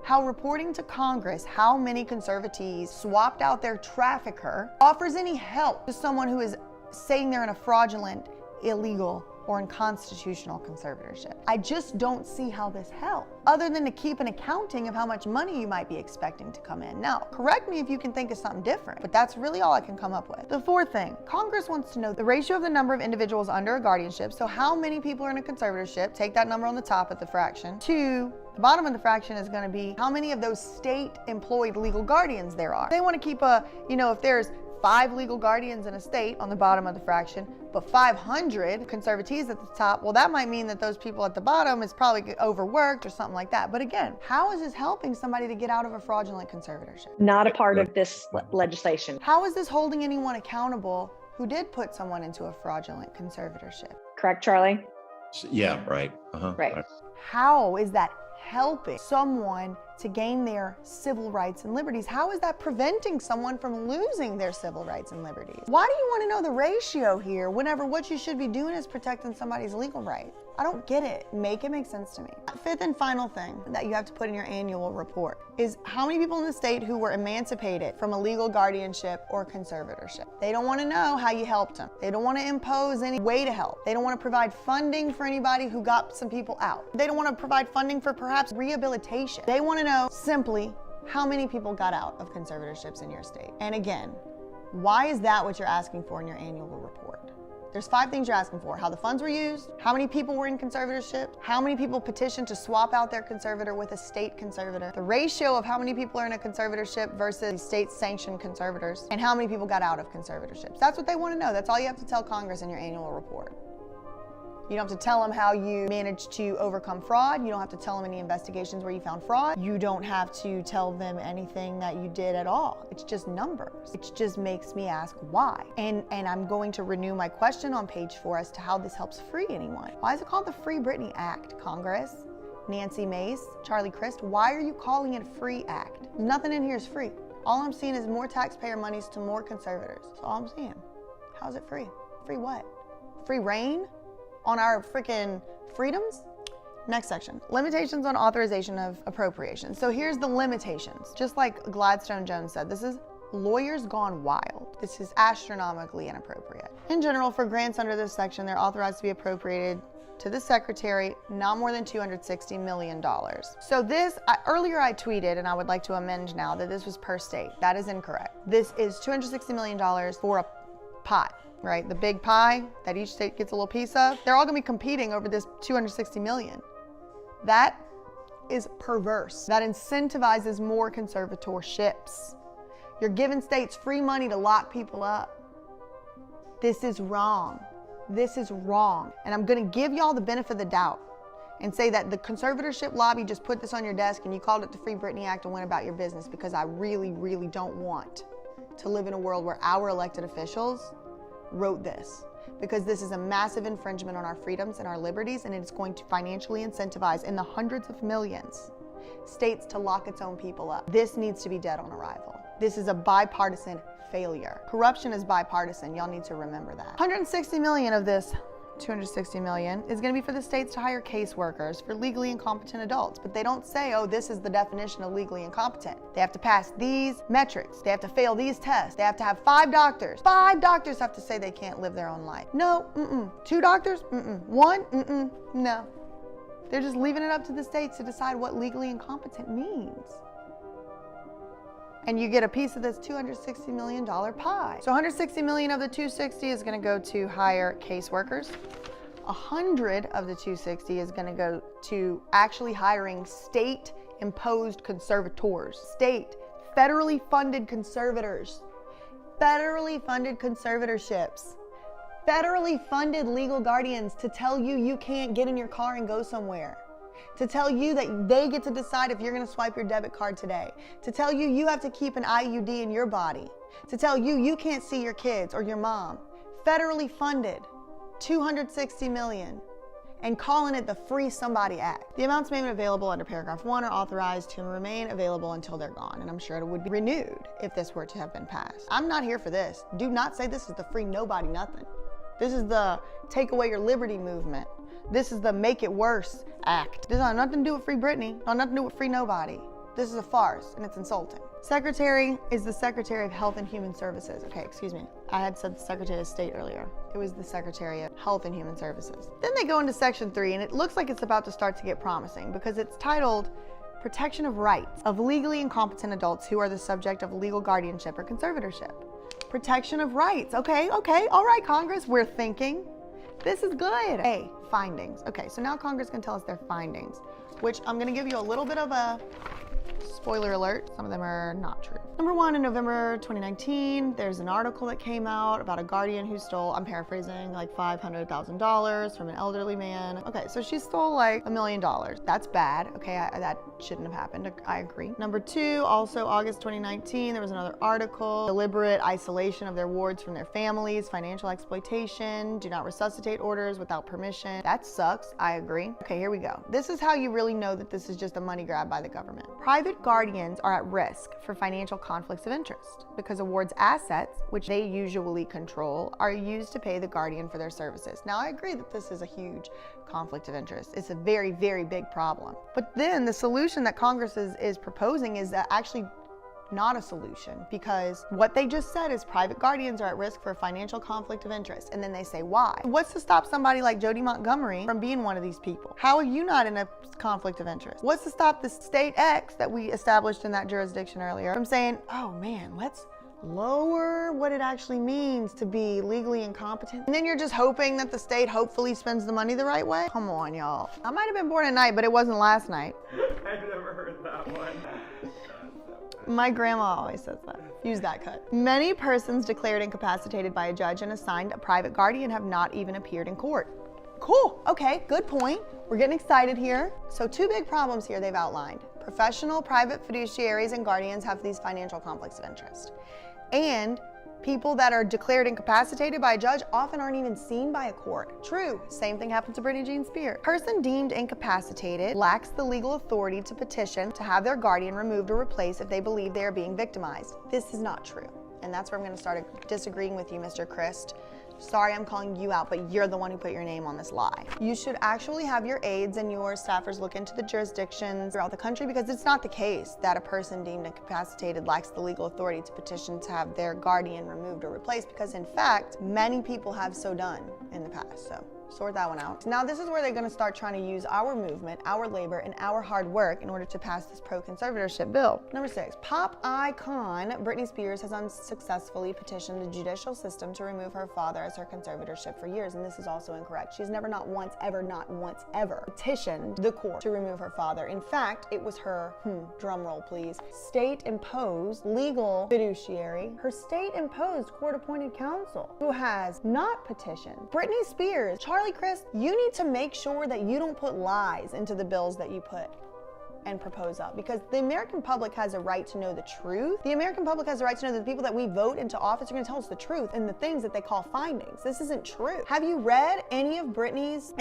how reporting to Congress how many conservatees swapped out their trafficker offers any help to someone who is saying they're in a fraudulent, illegal, or unconstitutional conservatorship. I just don't see how this helps, other than to keep an accounting of how much money you might be expecting to come in. Now, correct me if you can think of something different, but that's really all I can come up with. The 4th thing, Congress wants to know the ratio of the number of individuals under a guardianship, so how many people are in a conservatorship, take that number on the top of the fraction, to the bottom of the fraction is going to be how many of those state-employed legal guardians there are. They want to keep a, if there's 5 legal guardians in a state on the bottom of the fraction, but 500 conservatees at the top, well, that might mean that those people at the bottom is probably overworked or something like that. But again, how is this helping somebody to get out of a fraudulent conservatorship? Not a part of this legislation. How is this holding anyone accountable who did put someone into a fraudulent conservatorship? Correct, Charlie? Yeah, right. Right. How is that helping someone to gain their civil rights and liberties? How is that preventing someone from losing their civil rights and liberties? Why do you want to know the ratio here whenever what you should be doing is protecting somebody's legal rights? I don't get it. Make it make sense to me. 5th and final thing that you have to put in your annual report is how many people in the state who were emancipated from a legal guardianship or conservatorship. They don't want to know how you helped them. They don't want to impose any way to help. They don't want to provide funding for anybody who got some people out. They don't want to provide funding for perhaps rehabilitation. They want to know simply how many people got out of conservatorships in your state. And again, why is that what you're asking for in your annual report? There's 5 things you're asking for: how the funds were used, how many people were in conservatorship, how many people petitioned to swap out their conservator with a state conservator, the ratio of how many people are in a conservatorship versus state-sanctioned conservators, and how many people got out of conservatorships. That's what they want to know. That's all you have to tell Congress in your annual report. You don't have to tell them how you managed to overcome fraud. You don't have to tell them any investigations where you found fraud. You don't have to tell them anything that you did at all. It's just numbers. It just makes me ask why. And I'm going to renew my question on page 4 as to how this helps free anyone. Why is it called the Free Britney Act, Congress? Nancy Mace, Charlie Crist, why are you calling it a free act? Nothing in here is free. All I'm seeing is more taxpayer monies to more conservators. That's all I'm seeing. How's it free? Free what? Free reign on our freaking freedoms? Next section, limitations on authorization of appropriation. So here's the limitations. Just like Gladstone Jones said, this is lawyers gone wild. This is astronomically inappropriate. In general, for grants under this section, they're authorized to be appropriated to the secretary not more than $260 million. So this, earlier I tweeted, and I would like to amend now, that this was per state. That is incorrect. This is $260 million for a pot. Right, the big pie that each state gets a little piece of, they're all gonna be competing over this $260 million. That is perverse. That incentivizes more conservatorships. You're giving states free money to lock people up. This is wrong. This is wrong. And I'm gonna give y'all the benefit of the doubt and say that the conservatorship lobby just put this on your desk and you called it the Free Britney Act and went about your business, because I really, really don't want to live in a world where our elected officials wrote this, because this is a massive infringement on our freedoms and our liberties, and it's going to financially incentivize in the hundreds of millions states to lock its own people up. This needs to be dead on arrival. This is a bipartisan failure. Corruption is bipartisan. Y'all need to remember that. 160 million of this 260 million is going to be for the states to hire caseworkers for legally incompetent adults, but they don't say, oh, this is the definition of legally incompetent. They have to pass these metrics. They have to fail these tests. They have to have 5 doctors. 5 doctors have to say they can't live their own life. No, 2 doctors, 1, no. They're just leaving it up to the states to decide what legally incompetent means. And you get a piece of this $260 million pie. So 160 million of the 260 is gonna go to hire caseworkers. 100 of the 260 is gonna go to actually hiring state-imposed conservators. State, federally funded conservators. Federally funded conservatorships. Federally funded legal guardians to tell you you can't get in your car and go somewhere. To tell you that they get to decide if you're going to swipe your debit card today. To tell you you have to keep an IUD in your body. To tell you you can't see your kids or your mom. Federally funded, 260 million, and calling it the Free Somebody Act. The amounts made available under paragraph 1 are authorized to remain available until they're gone, and I'm sure it would be renewed if this were to have been passed. I'm not here for this. Do not say this is the Free Nobody Nothing. This is the Take Away Your Liberty movement. This is the Make It Worse Act. This has nothing to do with Free Britney, nothing to do with Free Nobody. This is a farce, and it's insulting. Secretary is the Secretary of Health and Human Services. Okay, excuse me. I had said Secretary of State earlier. It was the Secretary of Health and Human Services. Then they go into Section 3, and it looks like it's about to start to get promising because it's titled Protection of Rights of Legally Incompetent Adults Who Are the Subject of Legal Guardianship or Conservatorship. Protection of rights. Okay, all right, Congress, we're thinking. This is good. Hey, findings. Okay, so now Congress can tell us their findings, which I'm gonna give you a little bit of a spoiler alert. Some of them are not true. Number 1, in November 2019, there's an article that came out about a guardian who stole, I'm paraphrasing, like $500,000 from an elderly man. Okay, so she stole like $1 million. That's bad. Okay, that shouldn't have happened. I agree. Number 2, also August 2019, there was another article, deliberate isolation of their wards from their families, financial exploitation, do not resuscitate orders without permission. That sucks. I agree. Okay, here we go. This is how you really know that this is just a money grab by the government. Private guardians are at risk for financial conflicts of interest because a ward's assets, which they usually control, are used to pay the guardian for their services. Now, I agree that this is a huge conflict of interest. It's a very, very big problem. But then the solution that Congress is proposing is actually not a solution, because what they just said is private guardians are at risk for a financial conflict of interest, and then they say why. What's to stop somebody like Jody Montgomery from being one of these people? How are you not in a conflict of interest? What's to stop the state X that we established in that jurisdiction earlier from saying, oh man, let's lower what it actually means to be legally incompetent? And then you're just hoping that the state hopefully spends the money the right way? Come on, y'all. I might have been born at night, but it wasn't last night. I've never heard that one. My grandma always says that. Use that cut. Many persons declared incapacitated by a judge and assigned a private guardian have not even appeared in court. Cool, okay, good point. We're getting excited here. So 2 big problems here they've outlined. Professional private fiduciaries and guardians have these financial conflicts of interest. And people that are declared incapacitated by a judge often aren't even seen by a court. True, same thing happened to Britney Jean Spears. Person deemed incapacitated lacks the legal authority to petition to have their guardian removed or replaced if they believe they are being victimized. This is not true. And that's where I'm gonna start disagreeing with you, Mr. Christ. Sorry I'm calling you out, but you're the one who put your name on this lie. You should actually have your aides and your staffers look into the jurisdictions throughout the country, because it's not the case that a person deemed incapacitated lacks the legal authority to petition to have their guardian removed or replaced, because in fact, many people have so done in the past. So sort that one out. Now this is where they're gonna start trying to use our movement, our labor, and our hard work in order to pass this pro-conservatorship bill. Number 6, pop icon Britney Spears has unsuccessfully petitioned the judicial system to remove her father as her conservatorship for years, and this is also incorrect. She's never not once ever petitioned the court to remove her father. In fact, it was her, drum roll please, state-imposed legal fiduciary, her state-imposed court-appointed counsel, who has not petitioned. Britney Spears, Charlie Crist, you need to make sure that you don't put lies into the bills that you put. and propose up, because the American public has a right to know the truth. The American public has a right to know that the people that we vote into office are going to tell us the truth and the things that they call findings. This isn't true. Have you read any of Britney's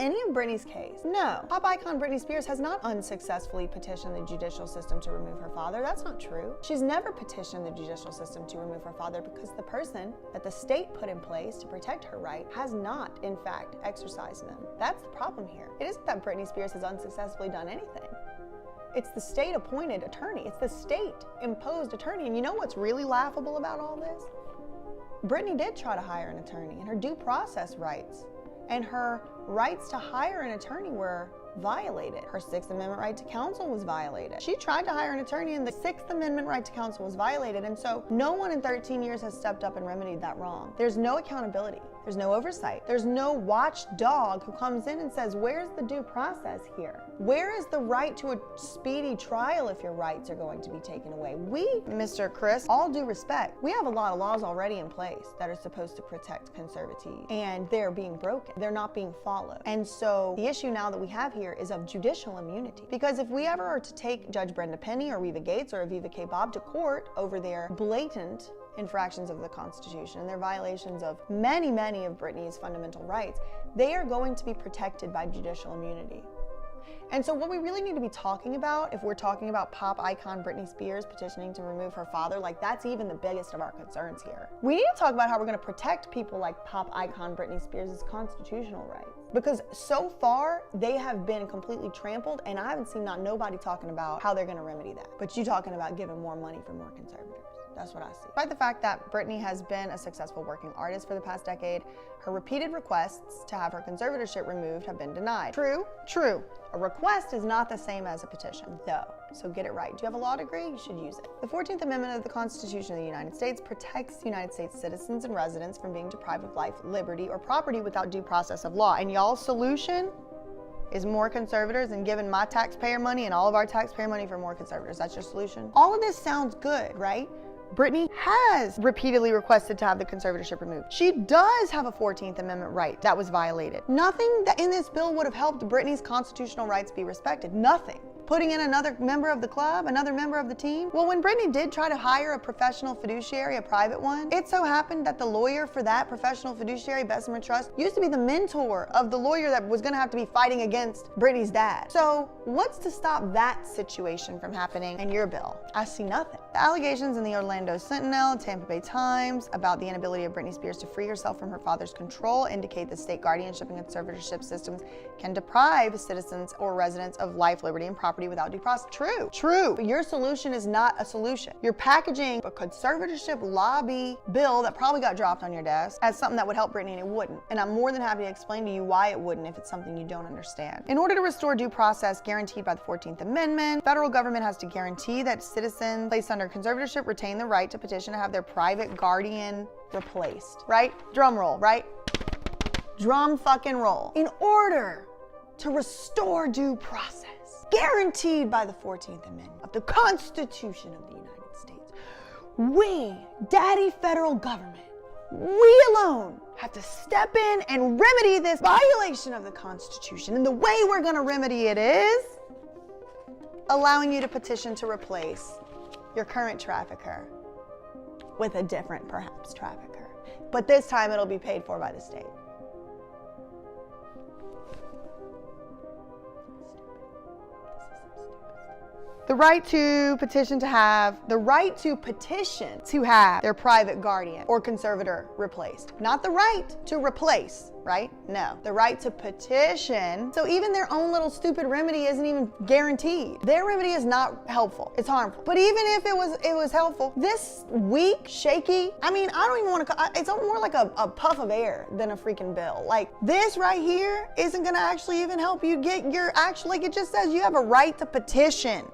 case? No. Pop icon Britney Spears has not unsuccessfully petitioned the judicial system to remove her father. That's not true. She's never petitioned the judicial system to remove her father because the person that the state put in place to protect her right has not, in fact, exercised them. That's the problem here. It isn't that Britney Spears has unsuccessfully done anything. It's the state-appointed attorney. It's the state-imposed attorney. And you know what's really laughable about all this? Britney did try to hire an attorney, and her due process rights and her rights to hire an attorney were violated. Her Sixth Amendment right to counsel was violated. She tried to hire an attorney and the Sixth Amendment right to counsel was violated, and so no one in 13 years has stepped up and remedied that wrong. There's no accountability. There's no oversight. There's no watchdog who comes in and says, where's the due process here? Where is the right to a speedy trial if your rights are going to be taken away? We, Mr. Chris, all due respect, we have a lot of laws already in place that are supposed to protect conservatees, and they're being broken. They're not being followed. And so the issue now that we have here is of judicial immunity. Because if we ever are to take Judge Brenda Penny or Reva Gates or Aviva K. Bob to court over their blatant infractions of the Constitution and their violations of many of Britney's fundamental rights, they are going to be protected by judicial immunity. And so what we really need to be talking about, if we're talking about pop icon Britney Spears petitioning to remove her father, like that's even the biggest of our concerns here. We need to talk about how we're going to protect people like pop icon Britney Spears' constitutional rights. Because so far, they have been completely trampled, and I haven't seen nobody talking about how they're going to remedy that. But you talking about giving more money for more conservators. That's what I see. Despite the fact that Britney has been a successful working artist for the past decade, her repeated requests to have her conservatorship removed have been denied. True. A request is not the same as a petition, though. So get it right. Do you have a law degree? You should use it. The 14th Amendment of the Constitution of the United States protects United States citizens and residents from being deprived of life, liberty, or property without due process of law. And y'all's solution is more conservators and giving my taxpayer money and all of our taxpayer money for more conservators. That's your solution? All of this sounds good, right? Britney has repeatedly requested to have the conservatorship removed. She does have a 14th Amendment right that was violated. Nothing that in this bill would have helped Britney's constitutional rights be respected. Nothing. Putting in another member of the club, another member of the team. Well, when Britney did try to hire a professional fiduciary, a private one, it so happened that the lawyer for that professional fiduciary, Bessemer Trust, used to be the mentor of the lawyer that was gonna have to be fighting against Britney's dad. So what's to stop that situation from happening in your bill? I see nothing. The allegations in the Orlando Sentinel, Tampa Bay Times about the inability of Britney Spears to free herself from her father's control indicate that state guardianship and conservatorship systems can deprive citizens or residents of life, liberty, and property without due process. True. But your solution is not a solution. You're packaging a conservatorship lobby bill that probably got dropped on your desk as something that would help Britney, and it wouldn't. And I'm more than happy to explain to you why it wouldn't if it's something you don't understand. In order to restore due process guaranteed by the 14th Amendment, federal government has to guarantee that citizens placed under conservatorship retain the right to petition to have their private guardian replaced, right? Drum roll, right? Drum fucking roll. In order to restore due process guaranteed by the 14th Amendment of the Constitution of the United States, we, daddy federal government, we alone have to step in and remedy this violation of the Constitution. And the way we're gonna remedy it is allowing you to petition to replace your current trafficker with a different, perhaps, trafficker. But this time it'll be paid for by the state. The right to petition to have their private guardian or conservator replaced. Not the right to replace, right? No, the right to petition. So even their own little stupid remedy isn't even guaranteed. Their remedy is not helpful, it's harmful. But even if it was helpful, this weak, shaky, I mean, I don't even want to, it's more like a puff of air than a freaking bill. Like this right here isn't gonna actually even help you get your like it just says you have a right to petition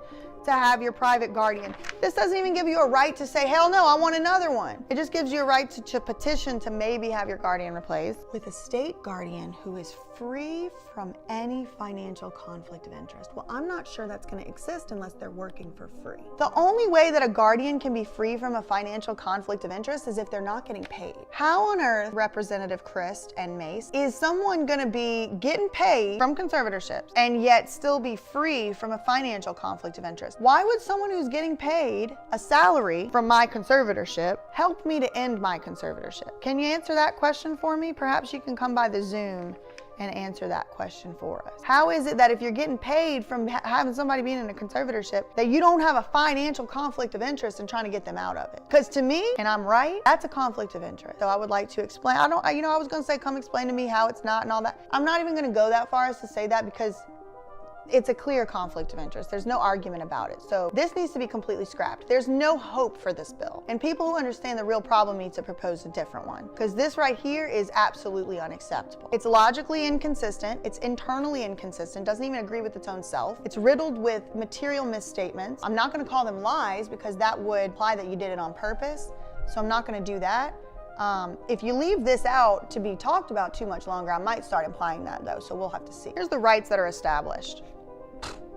to have your private guardian. This doesn't even give you a right to say, hell no, I want another one. It just gives you a right to petition to maybe have your guardian replaced with a state guardian who is free from any financial conflict of interest. Well, I'm not sure that's going to exist unless they're working for free. The only way that a guardian can be free from a financial conflict of interest is if they're not getting paid. How on earth, Representative Christ and Mace, is someone going to be getting paid from conservatorships and yet still be free from a financial conflict of interest? Why would someone who's getting paid a salary from my conservatorship help me to end my conservatorship? Can you answer that question for me? Perhaps you can come by the Zoom and answer that question for us. How is it that if you're getting paid from having somebody being in a conservatorship, that you don't have a financial conflict of interest in trying to get them out of it? Because to me, and I'm right, that's a conflict of interest. So I would like to explain. I was going to say, come explain to me how it's not and all that. I'm not even going to go that far as to say that because it's a clear conflict of interest. There's no argument about it. So this needs to be completely scrapped. There's no hope for this bill. And people who understand the real problem need to propose a different one, because this right here is absolutely unacceptable. It's logically inconsistent. It's internally inconsistent. Doesn't even agree with its own self. It's riddled with material misstatements. I'm not going to call them lies because that would imply that you did it on purpose. So I'm not going to do that. If you leave this out to be talked about too much longer, I might start implying that though, so we'll have to see. Here's the rights that are established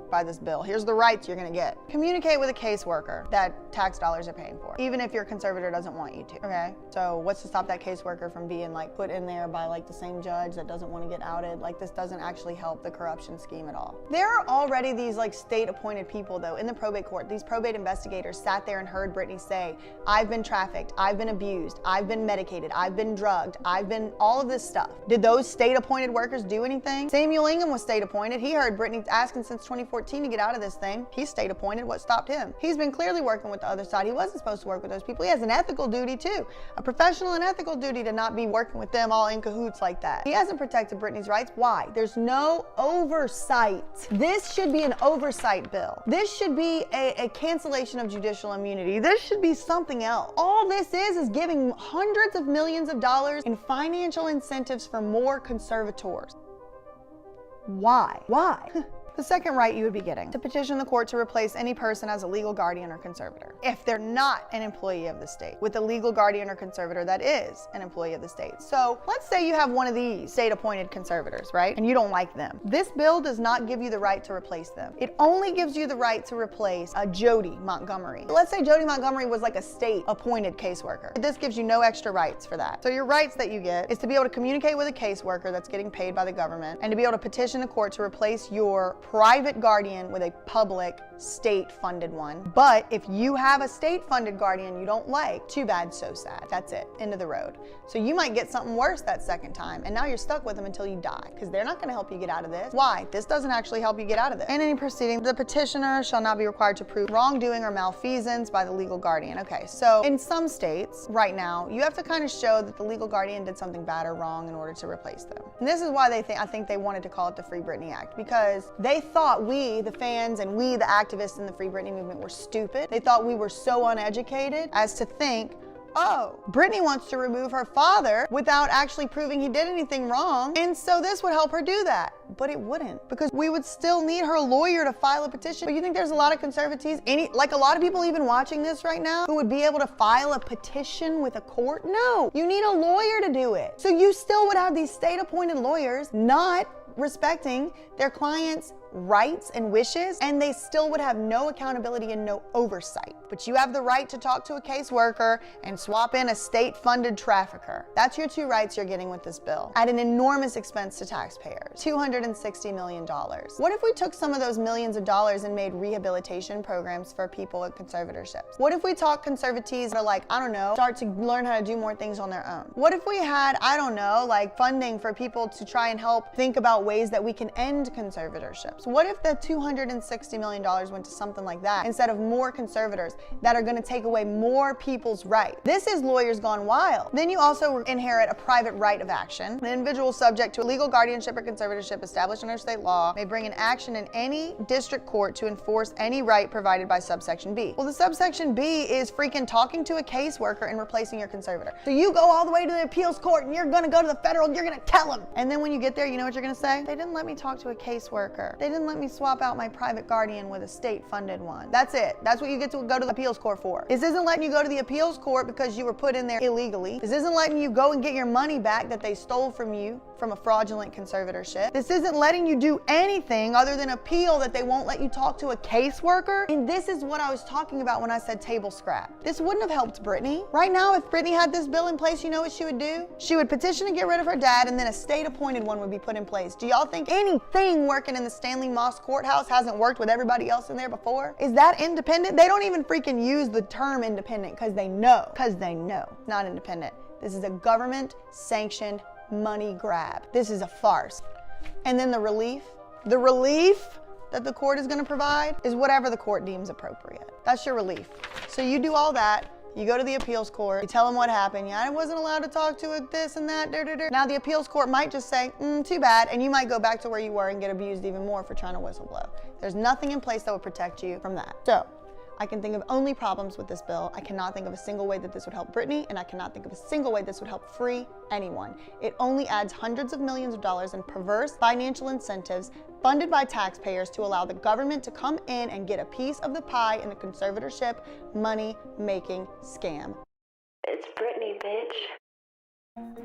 by this bill. Here's the rights you're gonna get. Communicate with a caseworker that tax dollars are paying for, even if your conservator doesn't want you to, okay? So what's to stop that caseworker from being like put in there by like the same judge that doesn't want to get outed? Like this doesn't actually help the corruption scheme at all. There are already these like state appointed people though in the probate court. These probate investigators sat there and heard Brittany say, I've been trafficked, I've been abused, I've been medicated, I've been drugged, I've been all of this stuff. Did those state appointed workers do anything? Samuel Ingham was state appointed. He heard Brittany asking since 2014 to get out of this thing. He's state appointed. What stopped him? He's been clearly working with the other side. He wasn't supposed to work with those people. He has an ethical duty too, a professional and ethical duty to not be working with them all in cahoots like that. He hasn't protected Brittany's rights. Why? There's no oversight. This should be an oversight bill. This should be a cancellation of judicial immunity. This should be something else. All this is giving hundreds of millions of dollars in financial incentives for more conservators. Why? Why? The second right you would be getting, to petition the court to replace any person as a legal guardian or conservator if they're not an employee of the state with a legal guardian or conservator that is an employee of the state. So let's say you have one of these state appointed conservators, right? And you don't like them. This bill does not give you the right to replace them. It only gives you the right to replace a Jody Montgomery. Let's say Jody Montgomery was like a state appointed caseworker. This gives you no extra rights for that. So your rights that you get is to be able to communicate with a caseworker that's getting paid by the government and to be able to petition the court to replace your private guardian with a public state-funded one. But if you have a state-funded guardian you don't like, too bad, so sad. That's it. End of the road. So you might get something worse that second time, and now you're stuck with them until you die, because they're not going to help you get out of this. Why? This doesn't actually help you get out of this. In any proceeding, the petitioner shall not be required to prove wrongdoing or malfeasance by the legal guardian. Okay, so in some states, right now, you have to kind of show that the legal guardian did something bad or wrong in order to replace them. And this is why I think they wanted to call it the Free Britney Act, because they thought we, the fans, and we, the activists in the Free Britney movement, were stupid. They thought we were so uneducated as to think, oh, Brittany wants to remove her father without actually proving he did anything wrong, and so this would help her do that. But it wouldn't, because we would still need her lawyer to file a petition. But you think there's a lot of conservatives, like a lot of people even watching this right now, who would be able to file a petition with a court? No, you need a lawyer to do it. So you still would have these state-appointed lawyers not respecting their clients' rights and wishes, and they still would have no accountability and no oversight. But you have the right to talk to a caseworker and swap in a state-funded trafficker. That's your two rights you're getting with this bill, at an enormous expense to taxpayers, $260 million. What if we took some of those millions of dollars and made rehabilitation programs for people in conservatorships? What if we taught conservatees to, like, I don't know, start to learn how to do more things on their own? What if we had, I don't know, like funding for people to try and help think about ways that we can end conservatorships? What if the $260 million went to something like that instead of more conservators that are going to take away more people's rights? This is lawyers gone wild. Then you also inherit a private right of action. The individual subject to a legal guardianship or conservatorship conservatorship established under state law may bring an action in any district court to enforce any right provided by subsection B. Well, the subsection B is freaking talking to a caseworker and replacing your conservator. So you go all the way to the appeals court and you're gonna go to the federal and you're gonna tell them. And then when you get there, you know what you're gonna say? They didn't let me talk to a caseworker. They didn't let me swap out my private guardian with a state-funded one. That's it. That's what you get to go to the appeals court for. This isn't letting you go to the appeals court because you were put in there illegally. This isn't letting you go and get your money back that they stole from you from a fraudulent conservatorship. This isn't letting you do anything other than appeal that they won't let you talk to a caseworker. And this is what I was talking about when I said table scrap. This wouldn't have helped Brittany. Right now, if Brittany had this bill in place, you know what she would do? She would petition to get rid of her dad, and then a state-appointed one would be put in place. Do y'all think anything working in the Stanley Moss Courthouse hasn't worked with everybody else in there before? Is that independent? They don't even freaking use the term independent because they know. Because they know. It's not independent. This is a government-sanctioned money grab. This is a farce. And then the relief that the court is going to provide is whatever the court deems appropriate. That's your relief. So you do all that. You go to the appeals court, you tell them what happened. Yeah, I wasn't allowed to talk to it, this and that, Now the appeals court might just say, too bad, and you might go back to where you were and get abused even more for trying to whistleblow. There's nothing in place that would protect you from that. So, I can think of only problems with this bill. I cannot think of a single way that this would help Brittany, and I cannot think of a single way this would help free anyone. It only adds hundreds of millions of dollars in perverse financial incentives funded by taxpayers to allow the government to come in and get a piece of the pie in the conservatorship money-making scam. It's Brittany, bitch.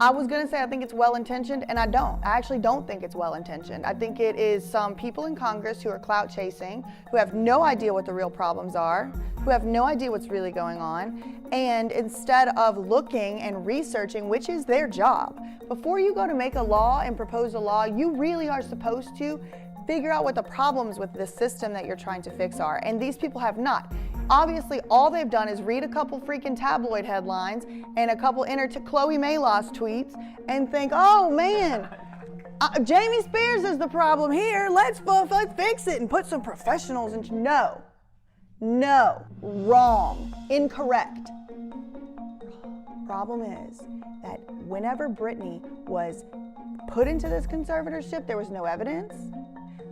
I was gonna say I think it's well-intentioned, and I don't. I actually don't think it's well-intentioned. I think it is some people in Congress who are clout chasing, who have no idea what the real problems are, who have no idea what's really going on, and instead of looking and researching, which is their job, before you go to make a law and propose a law, you really are supposed to figure out what the problems with this system that you're trying to fix are, and these people have not. Obviously, all they've done is read a couple freaking tabloid headlines and a couple Chloe Malos tweets and think, oh man, Jamie Spears is the problem here. Let's fix it and put some professionals in. No, wrong, incorrect. Problem is that whenever Brittany was put into this conservatorship, there was no evidence.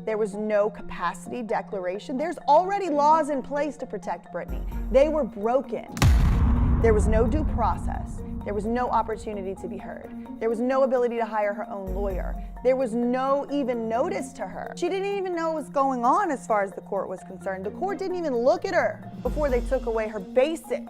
There was no capacity declaration. There's already laws in place to protect Brittany. They were broken. There was no due process. There was no opportunity to be heard. There was no ability to hire her own lawyer. There was no even notice to her. She didn't even know what was going on as far as the court was concerned. The court didn't even look at her before they took away her basic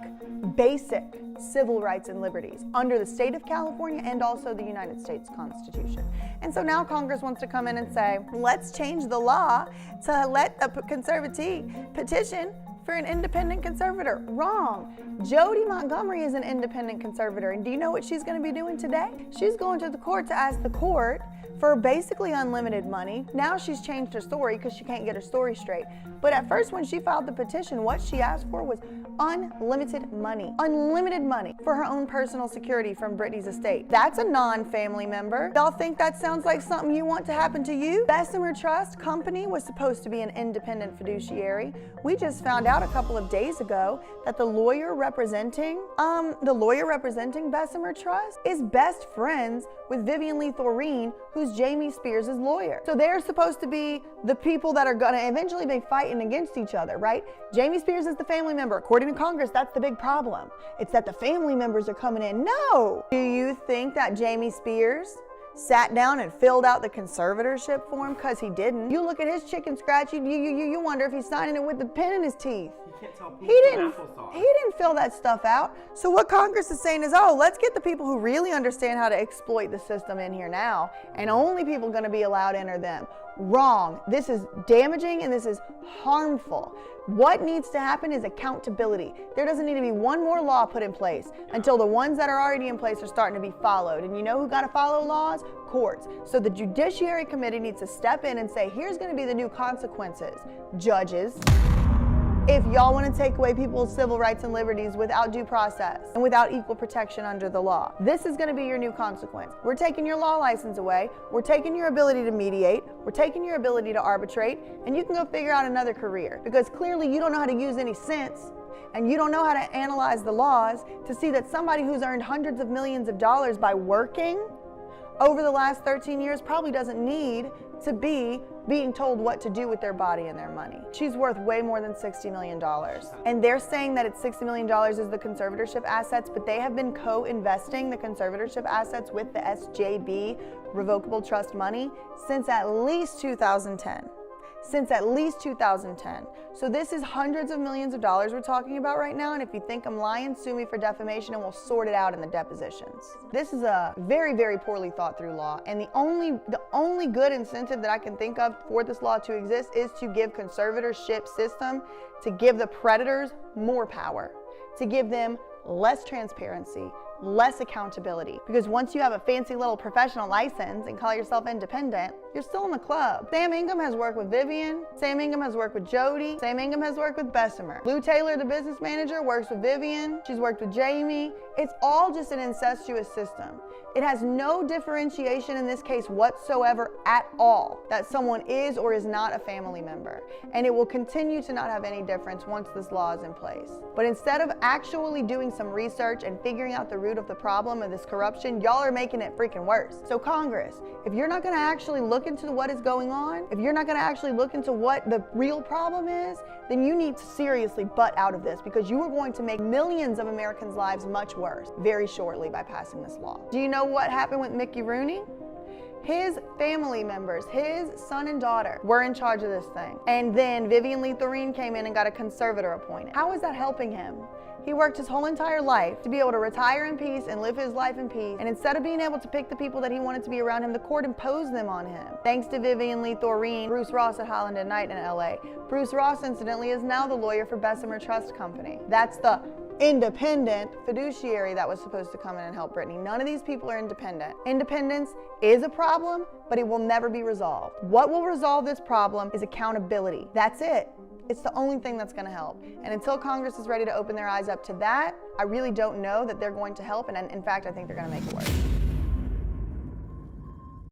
civil rights and liberties under the state of California and also the United States Constitution. And so now Congress wants to come in and say, let's change the law to let a conservatee petition for an independent conservator. Wrong. Jody Montgomery is an independent conservator, and do you know what she's going to be doing today? She's going to the court to ask the court for basically unlimited money. Now she's changed her story because she can't get her story straight. But at first when she filed the petition, what she asked for was unlimited money for her own personal security from Brittany's estate. That's a non-family member. Y'all think that sounds like something you want to happen to you? Bessemer Trust Company was supposed to be an independent fiduciary. We just found out a couple of days ago that the lawyer representing Bessemer Trust is best friends with Vivian Lee Thoreen, who's Jamie Spears' lawyer. So they're supposed to be the people that are gonna eventually be fighting against each other, right? Jamie Spears is the family member. According to Congress, that's the big problem. It's that the family members are coming in. No! Do you think that Jamie Spears sat down and filled out the conservatorship form? Because he didn't. You look at his chicken scratch, you wonder if he's signing it with the pen in his teeth. He didn't fill that stuff out. So what Congress is saying is, oh, let's get the people who really understand how to exploit the system in here now, and only people going to be allowed in are them. Wrong. This is damaging and this is harmful. What needs to happen is accountability. There doesn't need to be one more law put in place until the ones that are already in place are starting to be followed. And you know who got to follow laws? Courts. So the Judiciary Committee needs to step in and say, here's going to be the new consequences. Judges, if y'all want to take away people's civil rights and liberties without due process and without equal protection under the law, this is going to be your new consequence. We're taking your law license away. We're taking your ability to mediate. We're taking your ability to arbitrate, and you can go figure out another career because clearly you don't know how to use any sense and you don't know how to analyze the laws to see that somebody who's earned hundreds of millions of dollars by working over the last 13 years probably doesn't need to be being told what to do with their body and their money. She's worth way more than $60 million. And they're saying that it's $60 million is the conservatorship assets, but they have been co-investing the conservatorship assets with the SJB revocable trust money since at least 2010. Since at least 2010. So this is hundreds of millions of dollars we're talking about right now, and if you think I'm lying, sue me for defamation and we'll sort it out in the depositions. This is a very, very poorly thought through law, and the only good incentive that I can think of for this law to exist is to give conservatorship system, to give the predators more power, to give them less transparency, less accountability. Because once you have a fancy little professional license and call yourself independent, you're still in the club. Sam Ingham has worked with Vivian. Sam Ingham has worked with Jody. Sam Ingham has worked with Bessemer. Lou Taylor, the business manager, works with Vivian. She's worked with Jamie. It's all just an incestuous system. It has no differentiation in this case whatsoever at all that someone is or is not a family member. And it will continue to not have any difference once this law is in place. But instead of actually doing some research and figuring out the root of the problem of this corruption, y'all are making it freaking worse. So Congress, if you're not gonna actually look into what is going on, if you're not gonna actually look into what the real problem is, then you need to seriously butt out of this, because you are going to make millions of Americans' lives much worse very shortly by passing this law. Do you know what happened with Mickey Rooney? His family members, his son and daughter, were in charge of this thing. And then Vivian Lee Thoreen came in and got a conservator appointed. How is that helping him? He worked his whole entire life to be able to retire in peace and live his life in peace. And instead of being able to pick the people that he wanted to be around him, the court imposed them on him. Thanks to Vivian Lee Thoreen, Bruce Ross at Holland & Knight in LA. Bruce Ross, incidentally, is now the lawyer for Bessemer Trust Company. That's the independent fiduciary that was supposed to come in and help Brittany. None of these people are independent. Independence is a problem, but it will never be resolved. What will resolve this problem is accountability. That's it. It's the only thing that's going to help. And until Congress is ready to open their eyes up to that, I really don't know that they're going to help. And in fact, I think they're going to make it worse.